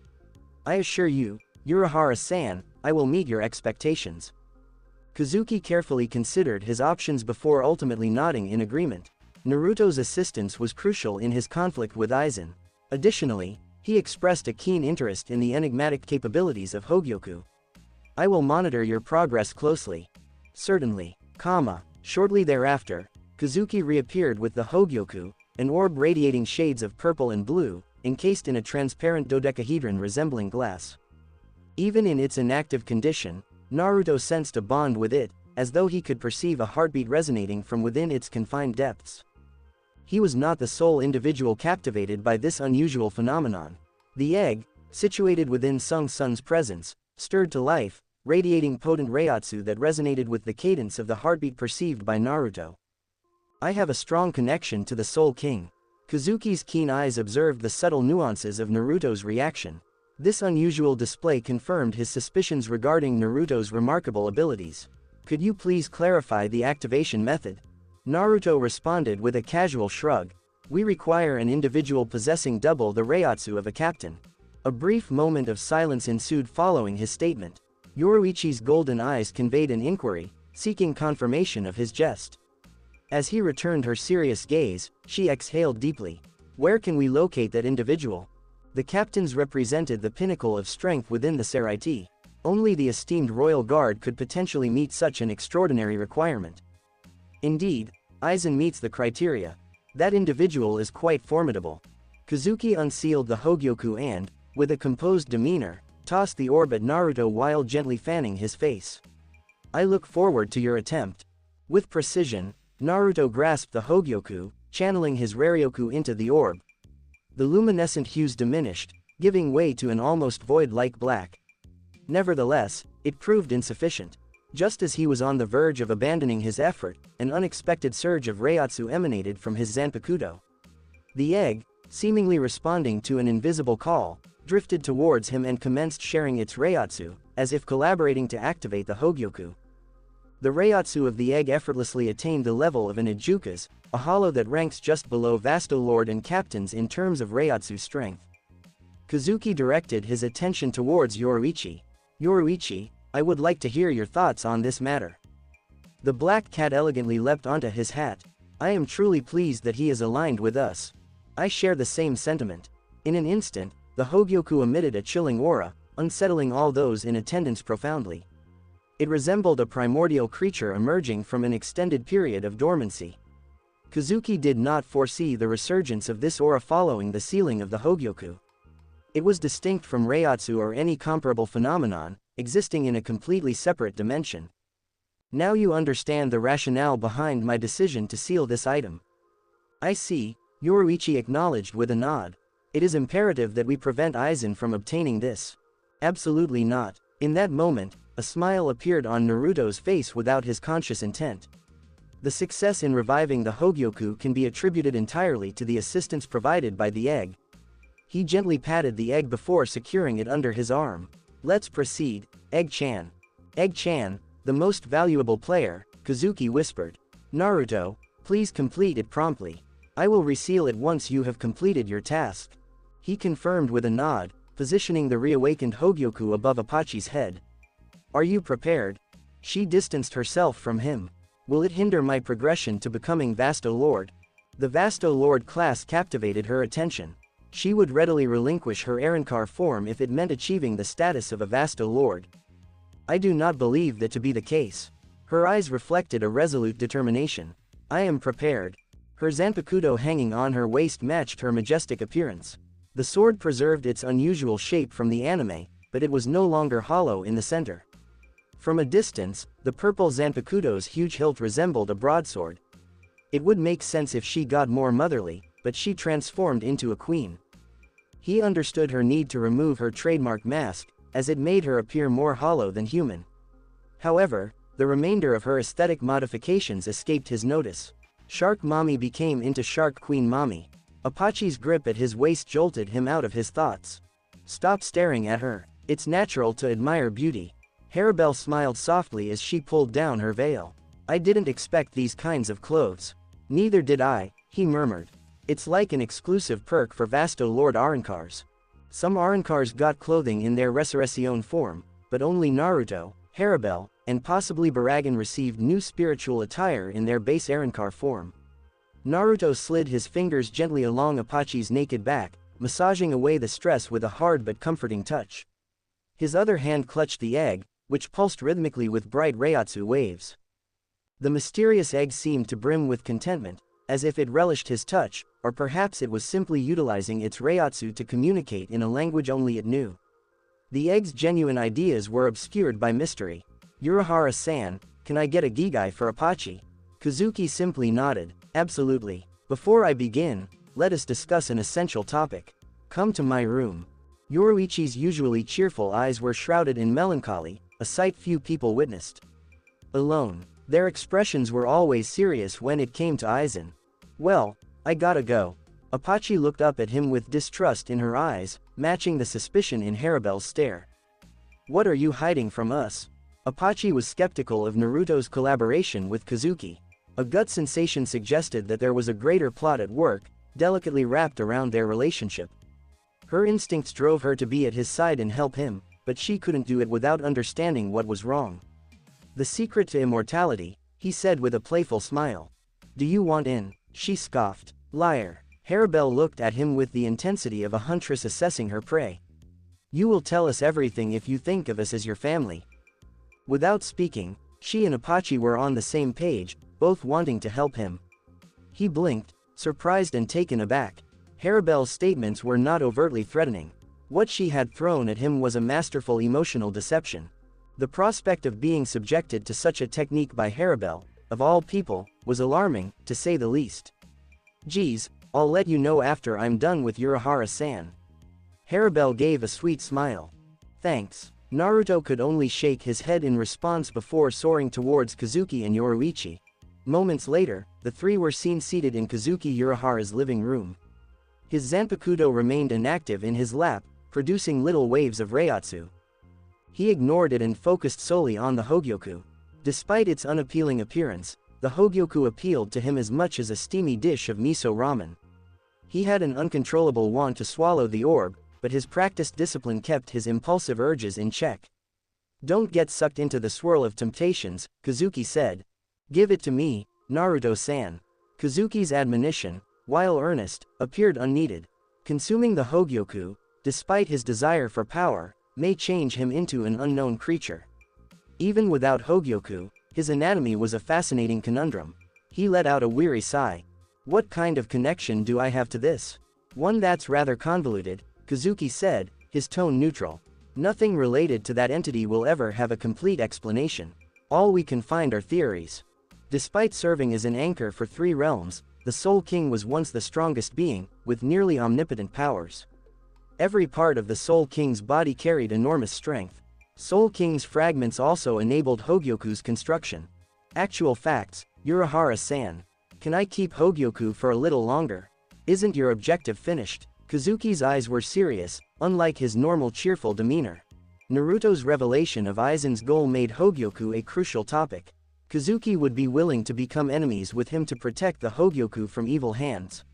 I assure you, Urahara-san, I will meet your expectations. Kazuki carefully considered his options before ultimately nodding in agreement. Naruto's assistance was crucial in his conflict with Aizen. Additionally, he expressed a keen interest in the enigmatic capabilities of Hogyoku. I will monitor your progress closely. Certainly, Shortly thereafter, Kazuki reappeared with the Hogyoku, an orb radiating shades of purple and blue, encased in a transparent dodecahedron resembling glass. Even in its inactive condition, Naruto sensed a bond with it, as though he could perceive a heartbeat resonating from within its confined depths. He was not the sole individual captivated by this unusual phenomenon. The egg, situated within Sung Sun's presence, stirred to life, radiating potent reiatsu that resonated with the cadence of the heartbeat perceived by Naruto. I have a strong connection to the Soul King. Kazuki's keen eyes observed the subtle nuances of Naruto's reaction. This unusual display confirmed his suspicions regarding Naruto's remarkable abilities. Could you please clarify the activation method? Naruto responded with a casual shrug. We require an individual possessing double the reiatsu of a captain. A brief moment of silence ensued following his statement. Yoruichi's golden eyes conveyed an inquiry, seeking confirmation of his jest. As he returned her serious gaze, she exhaled deeply. Where can we locate that individual? The captains represented the pinnacle of strength within the Seraiti. Only the esteemed royal guard could potentially meet such an extraordinary requirement. Indeed, Aizen meets the criteria. That individual is quite formidable. Kazuki unsealed the Hogyoku and, with a composed demeanor, tossed the orb at Naruto while gently fanning his face. I look forward to your attempt. With precision, Naruto grasped the Hogyoku, channeling his Raryoku into the orb. The luminescent hues diminished, giving way to an almost void-like black. Nevertheless, it proved insufficient. Just as he was on the verge of abandoning his effort, an unexpected surge of reiatsu emanated from his Zanpakuto. The egg, seemingly responding to an invisible call, drifted towards him and commenced sharing its reiatsu, as if collaborating to activate the Hogyoku. The reiatsu of the egg effortlessly attained the level of an Ijuka's, a hollow that ranks just below Vasto Lord and Captains in terms of reiatsu strength. Kazuki directed his attention towards Yoruichi. Yoruichi, I would like to hear your thoughts on this matter. The black cat elegantly leapt onto his hat. I am truly pleased that he is aligned with us. I share the same sentiment. In an instant, the Hogyoku emitted a chilling aura, unsettling all those in attendance profoundly. It resembled a primordial creature emerging from an extended period of dormancy. Kazuki did not foresee the resurgence of this aura following the sealing of the Hogyoku. It was distinct from reiatsu or any comparable phenomenon, existing in a completely separate dimension. Now you understand the rationale behind my decision to seal this item. I see, Yoruichi acknowledged with a nod. It is imperative that we prevent Aizen from obtaining this. Absolutely not. In that moment, a smile appeared on Naruto's face without his conscious intent. The success in reviving the Hogyoku can be attributed entirely to the assistance provided by the egg. He gently patted the egg before securing it under his arm. Let's proceed, Egg-chan. Egg-chan, the most valuable player, Kazuki whispered. Naruto, please complete it promptly. I will reseal it once you have completed your task. He confirmed with a nod, positioning the reawakened Hogyoku above Apache's head. Are you prepared? She distanced herself from him. Will it hinder my progression to becoming Vasto Lord? The Vasto Lord class captivated her attention. She would readily relinquish her Arankar form if it meant achieving the status of a Vasto Lord. I do not believe that to be the case. Her eyes reflected a resolute determination. I am prepared. Her Zanpakuto hanging on her waist matched her majestic appearance. The sword preserved its unusual shape from the anime, but it was no longer hollow in the center. From a distance, the purple Zanpakuto's huge hilt resembled a broadsword. It would make sense if she got more motherly, but she transformed into a queen. He understood her need to remove her trademark mask, as it made her appear more hollow than human. However, the remainder of her aesthetic modifications escaped his notice. Shark Mommy became into Shark Queen Mommy. Apache's grip at his waist jolted him out of his thoughts. Stop staring at her. It's natural to admire beauty. Harabelle smiled softly as she pulled down her veil. I didn't expect these kinds of clothes. Neither did I, he murmured. It's like an exclusive perk for Vasto Lord Arankars. Some Arankars got clothing in their Resurrection form, but only Naruto, Harabelle, and possibly Baragan received new spiritual attire in their base Arankar form. Naruto slid his fingers gently along Apache's naked back, massaging away the stress with a hard but comforting touch. His other hand clutched the egg, which pulsed rhythmically with bright Reiatsu waves. The mysterious egg seemed to brim with contentment, as if it relished his touch, or perhaps it was simply utilizing its Reiatsu to communicate in a language only it knew. The egg's genuine ideas were obscured by mystery. Urahara-san, can I get a Gigai for Apache? Kazuki simply nodded. Absolutely. Before I begin, let us discuss an essential topic. Come to my room. Yoruichi's usually cheerful eyes were shrouded in melancholy, a sight few people witnessed. Alone, their expressions were always serious when it came to Aizen. Well, I gotta go. Apache looked up at him with distrust in her eyes, matching the suspicion in Harabelle's stare. What are you hiding from us? Apache was skeptical of Naruto's collaboration with Kazuki. A gut sensation suggested that there was a greater plot at work, delicately wrapped around their relationship. Her instincts drove her to be at his side and help him, but she couldn't do it without understanding what was wrong. The secret to immortality, he said with a playful smile. Do you want in? She scoffed. Liar. Harabelle looked at him with the intensity of a huntress assessing her prey. You will tell us everything if you think of us as your family. Without speaking, she and Apache were on the same page, both wanting to help him. He blinked, surprised and taken aback. Harabelle's statements were not overtly threatening. What she had thrown at him was a masterful emotional deception. The prospect of being subjected to such a technique by Harabelle, of all people, was alarming, to say the least. Geez, I'll let you know after I'm done with Urahara-san. Harabelle gave a sweet smile. Thanks. Naruto could only shake his head in response before soaring towards Kazuki and Yoruichi. Moments later, the three were seen seated in Kazuki Urahara's living room. His Zanpakuto remained inactive in his lap, producing little waves of Reiatsu. He ignored it and focused solely on the Hogyoku. Despite its unappealing appearance, the Hogyoku appealed to him as much as a steamy dish of miso ramen. He had an uncontrollable want to swallow the orb, but his practiced discipline kept his impulsive urges in check. Don't get sucked into the swirl of temptations, Kazuki said. Give it to me, Naruto-san. Kazuki's admonition, while earnest, appeared unneeded. Consuming the Hogyoku, despite his desire for power, may change him into an unknown creature. Even without Hogyoku, his anatomy was a fascinating conundrum. He let out a weary sigh. What kind of connection do I have to this? One that's rather convoluted, Kazuki said, his tone neutral. Nothing related to that entity will ever have a complete explanation. All we can find are theories. Despite serving as an anchor for three realms, the Soul King was once the strongest being, with nearly omnipotent powers. Every part of the Soul King's body carried enormous strength. Soul King's fragments also enabled Hogyoku's construction. Actual facts, Urahara-san. Can I keep Hogyoku for a little longer? Isn't your objective finished? Kazuki's eyes were serious, unlike his normal cheerful demeanor. Naruto's revelation of Aizen's goal made Hogyoku a crucial topic. Kazuki would be willing to become enemies with him to protect the Hogyoku from evil hands.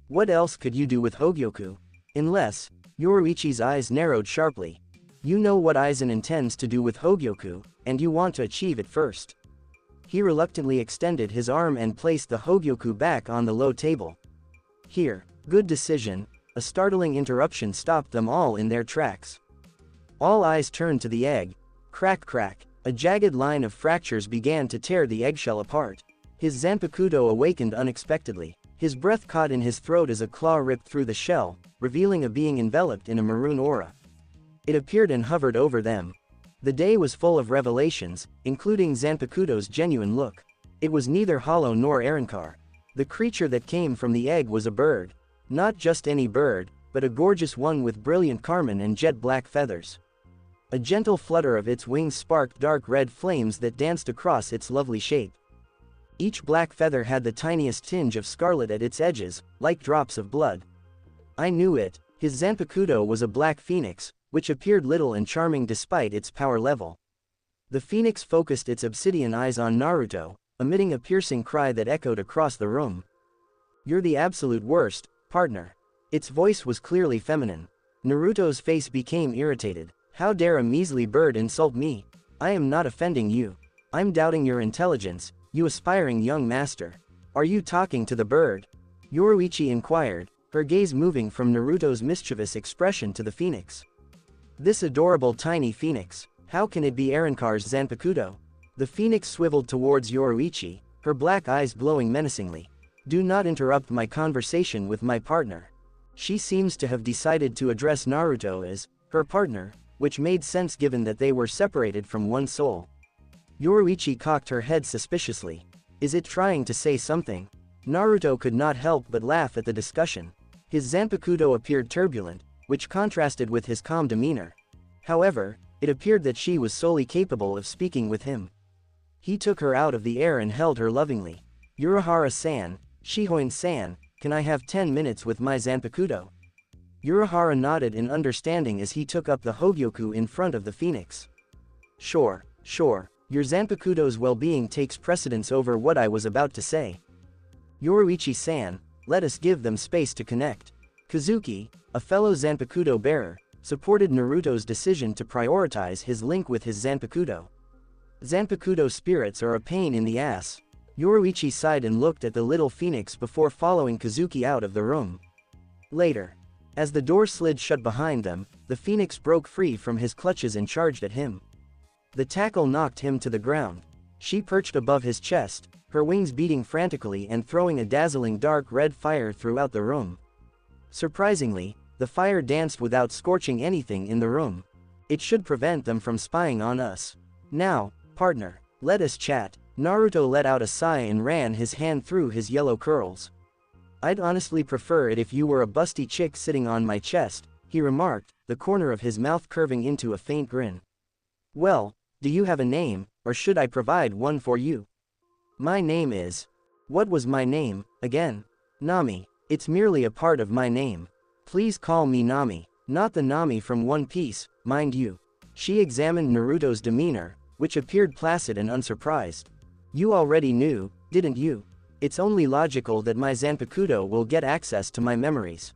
What else could you do with Hogyoku? Unless, Yoruichi's eyes narrowed sharply. You know what Aizen intends to do with Hogyoku, and you want to achieve it first. He reluctantly extended his arm and placed the Hogyoku back on the low table. Here, good decision. A startling interruption stopped them all in their tracks. All eyes turned to the egg. Crack crack, a jagged line of fractures began to tear the eggshell apart. His Zanpakuto awakened unexpectedly. His breath caught in his throat as a claw ripped through the shell, revealing a being enveloped in a maroon aura. It appeared and hovered over them. The day was full of revelations, including Zanpakuto's genuine look. It was neither hollow nor Arankar. The creature that came from the egg was a bird. Not just any bird, but a gorgeous one with brilliant carmine and jet black feathers. A gentle flutter of its wings sparked dark red flames that danced across its lovely shape. Each black feather had the tiniest tinge of scarlet at its edges, like drops of blood. I knew it, his Zanpakuto was a black phoenix, which appeared little and charming despite its power level. The phoenix focused its obsidian eyes on Naruto, emitting a piercing cry that echoed across the room. You're the absolute worst, partner. Its voice was clearly feminine. Naruto's face became irritated. How dare a measly bird insult me? I am not offending you. I'm doubting your intelligence, you aspiring young master. Are you talking to the bird? Yoruichi inquired, her gaze moving from Naruto's mischievous expression to the phoenix. This adorable tiny phoenix, how can it be Arankar's Zanpakuto? The phoenix swiveled towards Yoruichi, her black eyes glowing menacingly. Do not interrupt my conversation with my partner. She seems to have decided to address Naruto as her partner, which made sense given that they were separated from one soul. Yoruichi cocked her head suspiciously. Is it trying to say something? Naruto could not help but laugh at the discussion. His Zanpakuto appeared turbulent, which contrasted with his calm demeanor. However, it appeared that she was solely capable of speaking with him. He took her out of the air and held her lovingly. Urahara-san, Shihoin-san, can I have 10 minutes with my Zanpakuto? Urahara nodded in understanding as he took up the Hogyoku in front of the phoenix. Sure. Your Zanpakuto's well-being takes precedence over what I was about to say. Yoruichi-san, let us give them space to connect. Kazuki, a fellow Zanpakuto bearer, supported Naruto's decision to prioritize his link with his Zanpakuto. Zanpakuto spirits are a pain in the ass. Yoruichi sighed and looked at the little phoenix before following Kazuki out of the room. Later, as the door slid shut behind them, the phoenix broke free from his clutches and charged at him. The tackle knocked him to the ground. She perched above his chest, her wings beating frantically and throwing a dazzling dark red fire throughout the room. Surprisingly, the fire danced without scorching anything in the room. It should prevent them from spying on us. Now, partner, let us chat. Naruto let out a sigh and ran his hand through his yellow curls. I'd honestly prefer it if you were a busty chick sitting on my chest, he remarked, the corner of his mouth curving into a faint grin. Well, do you have a name, or should I provide one for you? My name is... What was my name, again? Nami. It's merely a part of my name. Please call me Nami, not the Nami from One Piece, mind you. She examined Naruto's demeanor, which appeared placid and unsurprised. You already knew, didn't you? It's only logical that my Zanpakuto will get access to my memories.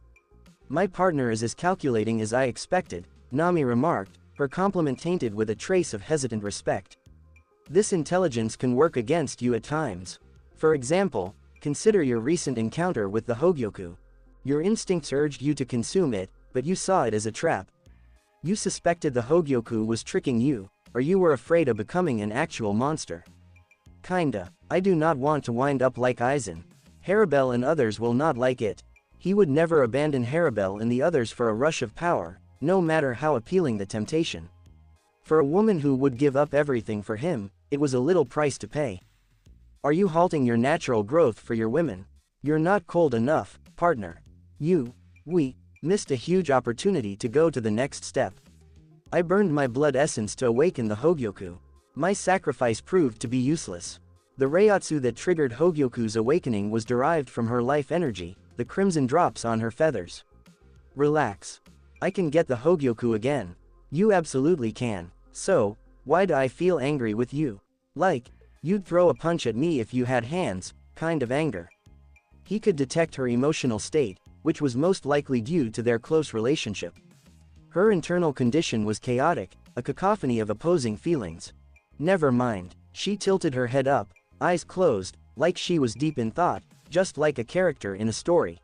My partner is as calculating as I expected, Nami remarked, her compliment tainted with a trace of hesitant respect. This intelligence can work against you at times. For example, consider your recent encounter with the Hogyoku. Your instincts urged you to consume it, but you saw it as a trap. You suspected the Hogyoku was tricking you, or you were afraid of becoming an actual monster. Kinda. I do not want to wind up like Aizen. Harabel and others will not like it. He would never abandon Harabel and the others for a rush of power, no matter how appealing the temptation. For a woman who would give up everything for him, it was a little price to pay. Are you halting your natural growth for your women? You're not cold enough, partner. We missed a huge opportunity to go to the next step. I burned my blood essence to awaken the Hogyoku. My sacrifice proved to be useless. The Reiatsu that triggered Hogyoku's awakening was derived from her life energy, the crimson drops on her feathers. Relax. I can get the Hogyoku again. You absolutely can. So, why do I feel angry with you? Like, you'd throw a punch at me if you had hands, kind of anger. He could detect her emotional state, which was most likely due to their close relationship. Her internal condition was chaotic, a cacophony of opposing feelings. Never mind. She tilted her head up, eyes closed, like she was deep in thought, just like a character in a story.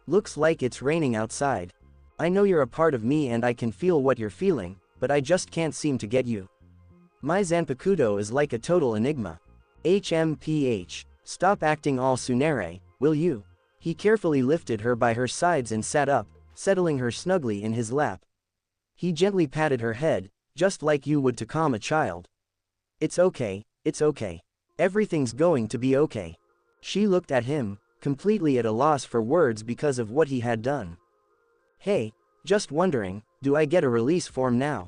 Looks like it's raining outside. I know you're a part of me and I can feel what you're feeling, but I just can't seem to get you. My Zanpakuto is like a total enigma. HMPH. Stop acting all tsundere, will you? He carefully lifted her by her sides and sat up, settling her snugly in his lap. He gently patted her head, just like you would to calm a child. It's okay, it's okay. Everything's going to be okay. She looked at him, completely at a loss for words because of what he had done. Hey, just wondering, do I get a release form now?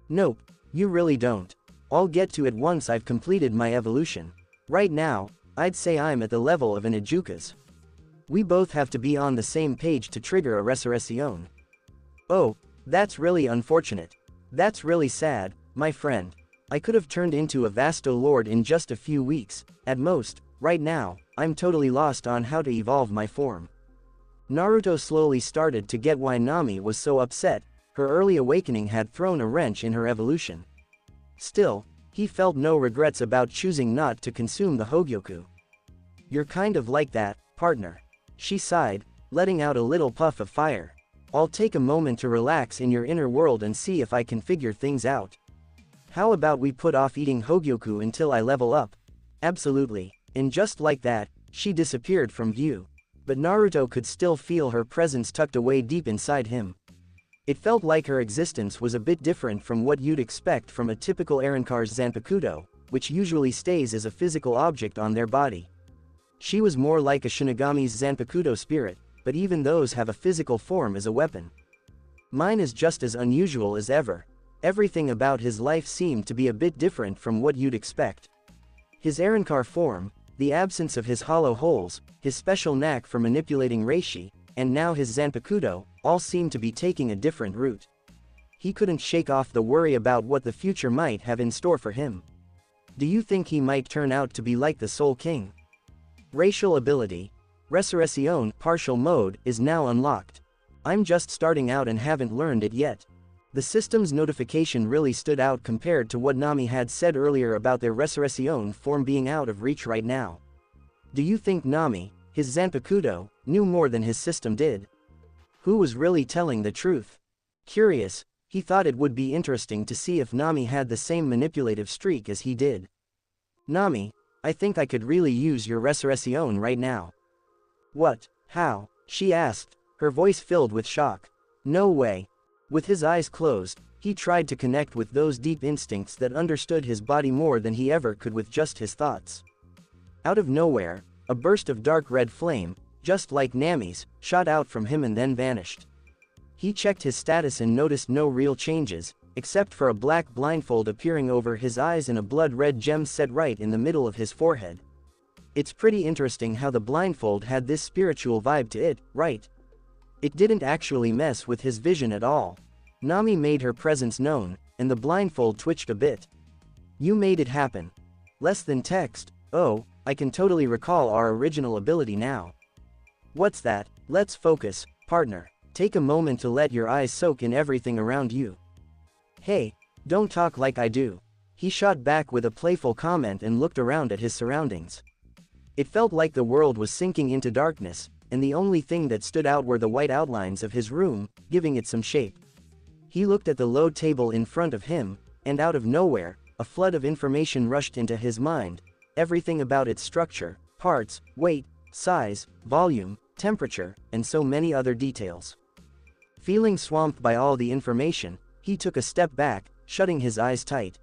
Nope, you really don't. I'll get to it once I've completed my evolution. Right now, I'd say I'm at the level of an Ejukas. We both have to be on the same page to trigger a resurrection. Oh, that's really unfortunate. That's really sad, my friend. I could have turned into a Vasto Lord in just a few weeks, at most. Right now, I'm totally lost on how to evolve my form. Naruto slowly started to get why Nami was so upset. Her early awakening had thrown a wrench in her evolution. Still, he felt no regrets about choosing not to consume the Hogyoku. You're kind of like that, partner. She sighed, letting out a little puff of fire. I'll take a moment to relax in your inner world and see if I can figure things out. How about we put off eating Hogyoku until I level up? Absolutely. And just like that, she disappeared from view. But Naruto could still feel her presence tucked away deep inside him. It felt like her existence was a bit different from what you'd expect from a typical Arrancar's Zanpakuto, which usually stays as a physical object on their body. She was more like a Shinigami's Zanpakuto spirit, but even those have a physical form as a weapon. Mine is just as unusual as ever. Everything about his life seemed to be a bit different from what you'd expect. His Arrancar form, the absence of his hollow holes, his special knack for manipulating reishi, and now his Zanpakuto, all seemed to be taking a different route. He couldn't shake off the worry about what the future might have in store for him. Do you think he might turn out to be like the Soul King? Racial ability. Resurrection partial mode is now unlocked. I'm just starting out and haven't learned it yet. The system's notification really stood out compared to what Nami had said earlier about their Resurrection form being out of reach right now. Do you think Nami, his Zanpakuto, knew more than his system did? Who was really telling the truth? Curious, he thought it would be interesting to see if Nami had the same manipulative streak as he did. Nami, I think I could really use your Resurrection right now. What? How? She asked, her voice filled with shock. No way. With his eyes closed, he tried to connect with those deep instincts that understood his body more than he ever could with just his thoughts. Out of nowhere, a burst of dark red flame, just like Nami's, shot out from him and then vanished. He checked his status and noticed no real changes, except for a black blindfold appearing over his eyes and a blood-red gem set right in the middle of his forehead. It's pretty interesting how the blindfold had this spiritual vibe to it, right? It didn't actually mess with his vision at all. Nami made her presence known, and the blindfold twitched a bit. You made it happen. Less than text. Oh, I can totally recall our original ability now. What's that? Let's focus, partner. Take a moment to let your eyes soak in everything around you. Hey, don't talk like I do. He shot back with a playful comment and looked around at his surroundings. It felt like the world was sinking into darkness, and the only thing that stood out were the white outlines of his room, giving it some shape. He looked at the low table in front of him, and out of nowhere, a flood of information rushed into his mind, everything about its structure, parts, weight, size, volume, temperature, and so many other details. Feeling swamped by all the information, he took a step back, shutting his eyes tight.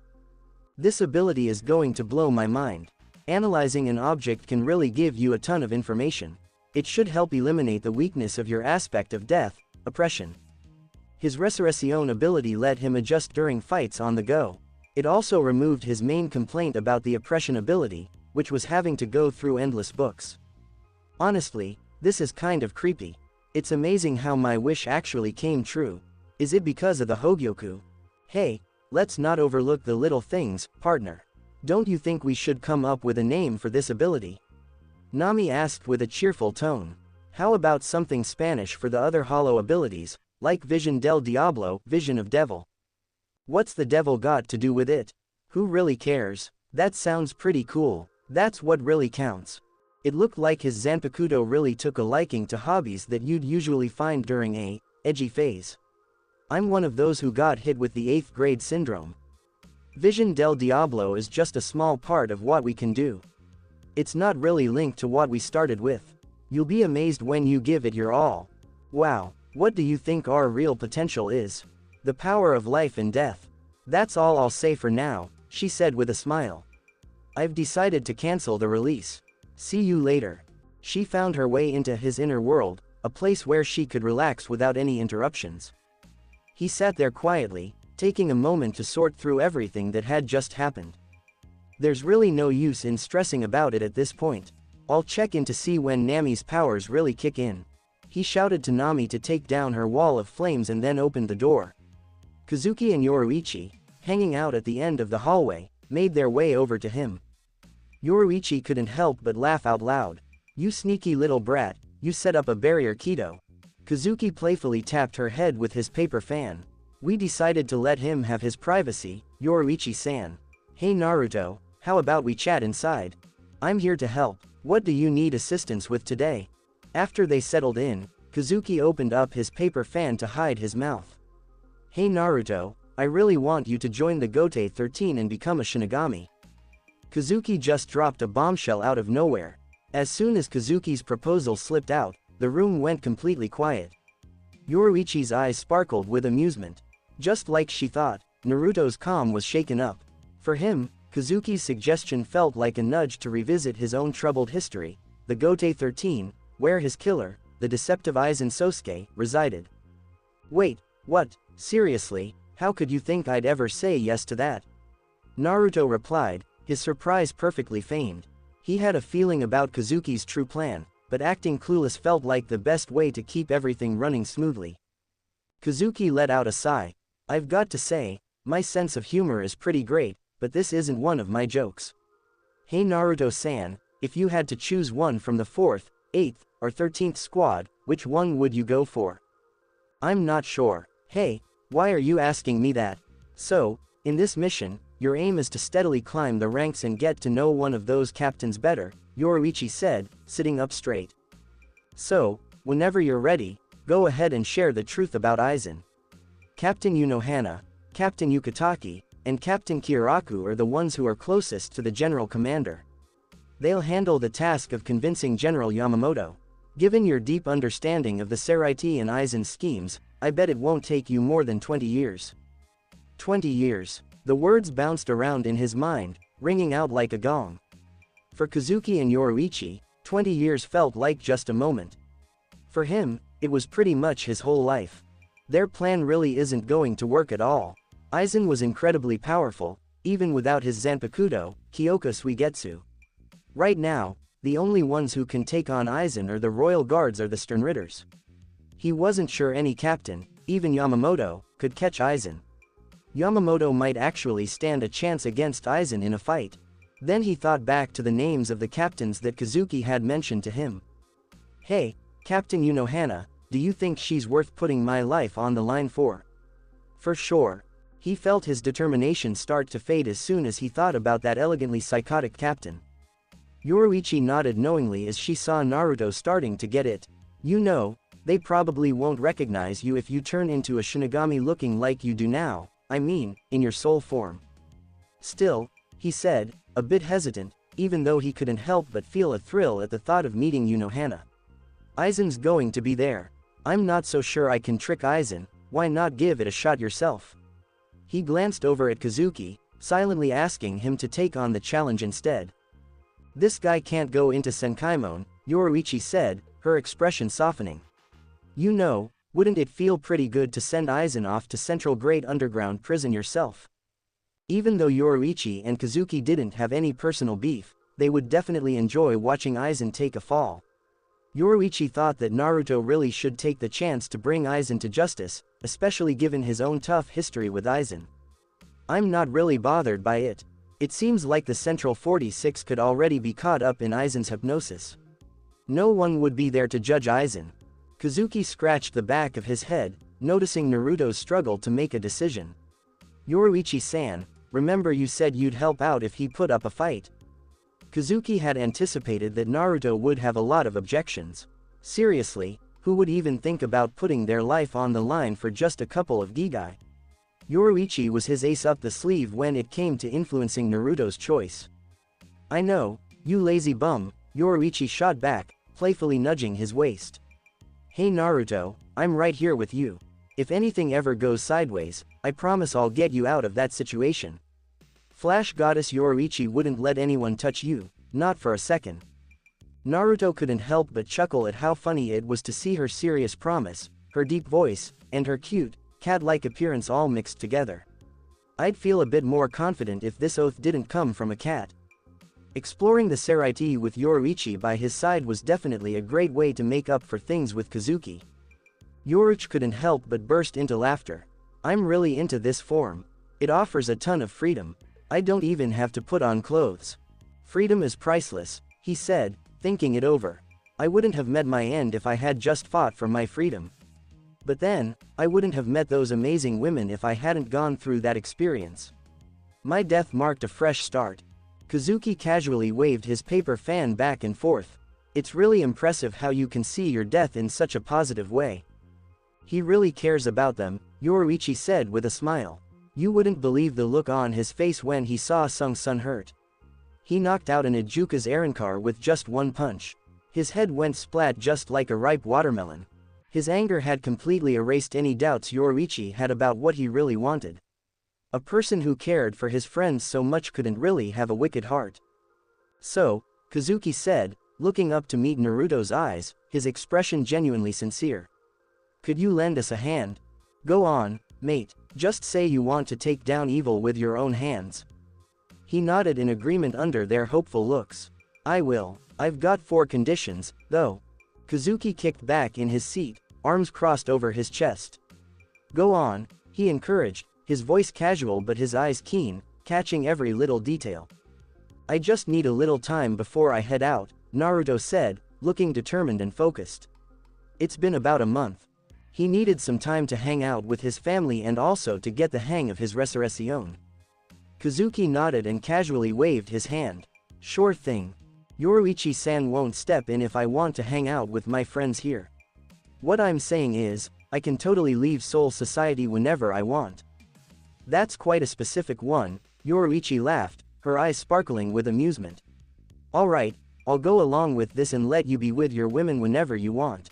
This ability is going to blow my mind. Analyzing an object can really give you a ton of information. It should help eliminate the weakness of your aspect of death, oppression. His Resurrection ability let him adjust during fights on the go. It also removed his main complaint about the oppression ability, which was having to go through endless books. Honestly, this is kind of creepy. It's amazing how my wish actually came true. Is it because of the Hogyoku? Hey, let's not overlook the little things, partner. Don't you think we should come up with a name for this ability? Nami asked with a cheerful tone. How about something Spanish for the other hollow abilities, like Vision del Diablo, Vision of Devil? What's the devil got to do with it? Who really cares? That sounds pretty cool. That's what really counts. It looked like his Zanpakuto really took a liking to hobbies that you'd usually find during a edgy phase. I'm one of those who got hit with the 8th grade syndrome. Vision del Diablo is just a small part of what we can do. It's not really linked to what we started with. You'll be amazed when you give it your all. Wow, what do you think our real potential is? The power of life and death. That's all I'll say for now, she said with a smile. I've decided to cancel the release. See you later. She found her way into his inner world, a place where she could relax without any interruptions. He sat there quietly, taking a moment to sort through everything that had just happened. There's really no use in stressing about it at this point. I'll check in to see when Nami's powers really kick in. He shouted to Nami to take down her wall of flames and then opened the door. Kazuki and Yoruichi, hanging out at the end of the hallway, made their way over to him. Yoruichi couldn't help but laugh out loud. You sneaky little brat, you set up a barrier Kido. Kazuki playfully tapped her head with his paper fan. We decided to let him have his privacy, Yoruichi-san. Hey Naruto, how about we chat inside? I'm here to help. What do you need assistance with today? After they settled in, Kazuki opened up his paper fan to hide his mouth. Hey Naruto, I really want you to join the Gote 13 and become a Shinigami. Kazuki just dropped a bombshell out of nowhere. As soon as Kazuki's proposal slipped out, the room went completely quiet. Yoruichi's eyes sparkled with amusement. Just like she thought, Naruto's calm was shaken up. For him, Kazuki's suggestion felt like a nudge to revisit his own troubled history, the Gote 13, where his killer, the deceptive Aizen Sosuke, resided. Wait, what? Seriously, how could you think I'd ever say yes to that? Naruto replied, his surprise perfectly feigned. He had a feeling about Kazuki's true plan, but acting clueless felt like the best way to keep everything running smoothly. Kazuki let out a sigh. I've got to say, my sense of humor is pretty great, but this isn't one of my jokes. Hey Naruto-san, if you had to choose one from the 4th, 8th, or 13th squad, which one would you go for? I'm not sure. Hey, why are you asking me that? So, in this mission, your aim is to steadily climb the ranks and get to know one of those captains better, Yoruichi said, sitting up straight. So, whenever you're ready, go ahead and share the truth about Aizen. Captain Unohana, Captain Yukitaki, and Captain Kiraku are the ones who are closest to the general commander. They'll handle the task of convincing General Yamamoto. Given your deep understanding of the Seraiti and Aizen schemes, I bet it won't take you more than 20 years. 20 years. The words bounced around in his mind, ringing out like a gong. For Kazuki and Yoruichi, 20 years felt like just a moment. For him, it was pretty much his whole life. Their plan really isn't going to work at all. Aizen was incredibly powerful, even without his Zanpakuto, Kyoka Suigetsu. Right now, the only ones who can take on Aizen are the royal guards or the Sternritters. He wasn't sure any captain, even Yamamoto, could catch Aizen. Yamamoto might actually stand a chance against Aizen in a fight. Then he thought back to the names of the captains that Kazuki had mentioned to him. Hey, Captain Unohana, do you think she's worth putting my life on the line for? For sure. He felt his determination start to fade as soon as he thought about that elegantly psychotic captain. Yoruichi nodded knowingly as she saw Naruto starting to get it. You know, they probably won't recognize you if you turn into a Shinigami looking like you do now, I mean, in your soul form. Still, he said, a bit hesitant, even though he couldn't help but feel a thrill at the thought of meeting Unohana. Aizen's going to be there. I'm not so sure I can trick Aizen, why not give it a shot yourself? He glanced over at Kazuki, silently asking him to take on the challenge instead. This guy can't go into Senkaimon, Yoruichi said, her expression softening. You know, wouldn't it feel pretty good to send Aizen off to Central Great Underground Prison yourself? Even though Yoruichi and Kazuki didn't have any personal beef, they would definitely enjoy watching Aizen take a fall. Yoruichi thought that Naruto really should take the chance to bring Aizen to justice, especially given his own tough history with Aizen. I'm not really bothered by it. It seems like the Central 46 could already be caught up in Aizen's hypnosis. No one would be there to judge Aizen. Kazuki scratched the back of his head, noticing Naruto's struggle to make a decision. Yoruichi-san, remember you said you'd help out if he put up a fight. Kazuki had anticipated that Naruto would have a lot of objections. Seriously, who would even think about putting their life on the line for just a couple of gigai? Yoruichi was his ace up the sleeve when it came to influencing Naruto's choice. I know, you lazy bum, Yoruichi shot back, playfully nudging his waist. Hey Naruto, I'm right here with you. If anything ever goes sideways, I promise I'll get you out of that situation. Flash Goddess Yoruichi wouldn't let anyone touch you, not for a second. Naruto couldn't help but chuckle at how funny it was to see her serious promise, her deep voice, and her cute, cat-like appearance all mixed together. I'd feel a bit more confident if this oath didn't come from a cat. Exploring the Seraiti with Yoruichi by his side was definitely a great way to make up for things with Kazuki. Yoruichi couldn't help but burst into laughter. I'm really into this form. It offers a ton of freedom. I don't even have to put on clothes. Freedom is priceless, he said, thinking it over. I wouldn't have met my end if I had just fought for my freedom. But then, I wouldn't have met those amazing women if I hadn't gone through that experience. My death marked a fresh start. Kazuki casually waved his paper fan back and forth. It's really impressive how you can see your death in such a positive way. He really cares about them, Yoruichi said with a smile. You wouldn't believe the look on his face when he saw Sung-sun hurt. He knocked out an Ijuka's Arankar with just one punch. His head went splat just like a ripe watermelon. His anger had completely erased any doubts Yoruichi had about what he really wanted. A person who cared for his friends so much couldn't really have a wicked heart. So, Kazuki said, looking up to meet Naruto's eyes, his expression genuinely sincere. Could you lend us a hand? Go on, mate, just say you want to take down evil with your own hands. He nodded in agreement under their hopeful looks. I will. I've got 4 conditions, though. Kazuki kicked back in his seat, arms crossed over his chest. Go on, he encouraged, his voice casual but his eyes keen, catching every little detail. I just need a little time before I head out, Naruto said, looking determined and focused. It's been about a month. He needed some time to hang out with his family and also to get the hang of his resurrection. Kazuki nodded and casually waved his hand. Sure thing. Yoruichi-san won't step in if I want to hang out with my friends here. What I'm saying is, I can totally leave Soul Society whenever I want. That's quite a specific one, Yoruichi laughed, her eyes sparkling with amusement. Alright, I'll go along with this and let you be with your women whenever you want.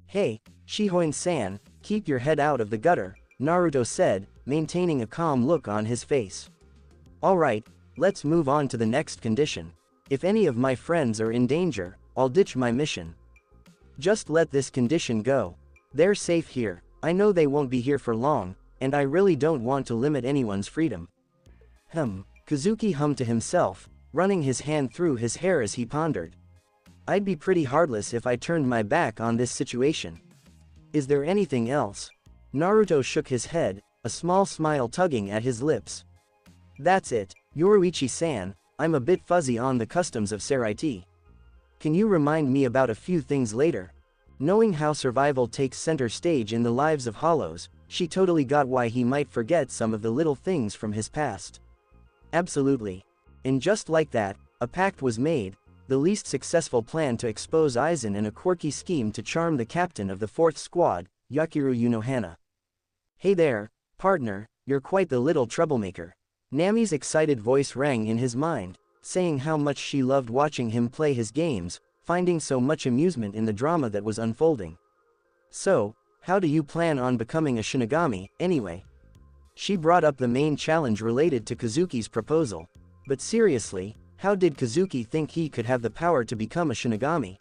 Hey, Shihoin-san, keep your head out of the gutter, Naruto said, maintaining a calm look on his face. Alright, let's move on to the next condition. If any of my friends are in danger, I'll ditch my mission. Just let this condition go. They're safe here, I know they won't be here for long, and I really don't want to limit anyone's freedom. Kazuki hummed to himself, running his hand through his hair as he pondered. I'd be pretty heartless if I turned my back on this situation. Is there anything else? Naruto shook his head, a small smile tugging at his lips. That's it, Yoruichi-san, I'm a bit fuzzy on the customs of Seraiti. Can you remind me about a few things later? Knowing how survival takes center stage in the lives of Hollows, she totally got why he might forget some of the little things from his past. Absolutely. And just like that, a pact was made, the least successful plan to expose Aizen and a quirky scheme to charm the captain of the 4th squad, Yakiru Unohana. Hey there, partner, you're quite the little troublemaker. Nami's excited voice rang in his mind, saying how much she loved watching him play his games, finding so much amusement in the drama that was unfolding. So, how do you plan on becoming a Shinigami, anyway? She brought up the main challenge related to Kazuki's proposal. But seriously, how did Kazuki think he could have the power to become a Shinigami?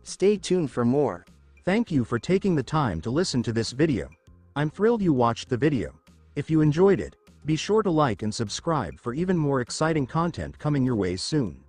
Stay tuned for more. Thank you for taking the time to listen to this video. I'm thrilled you watched the video. If you enjoyed it, be sure to like and subscribe for even more exciting content coming your way soon.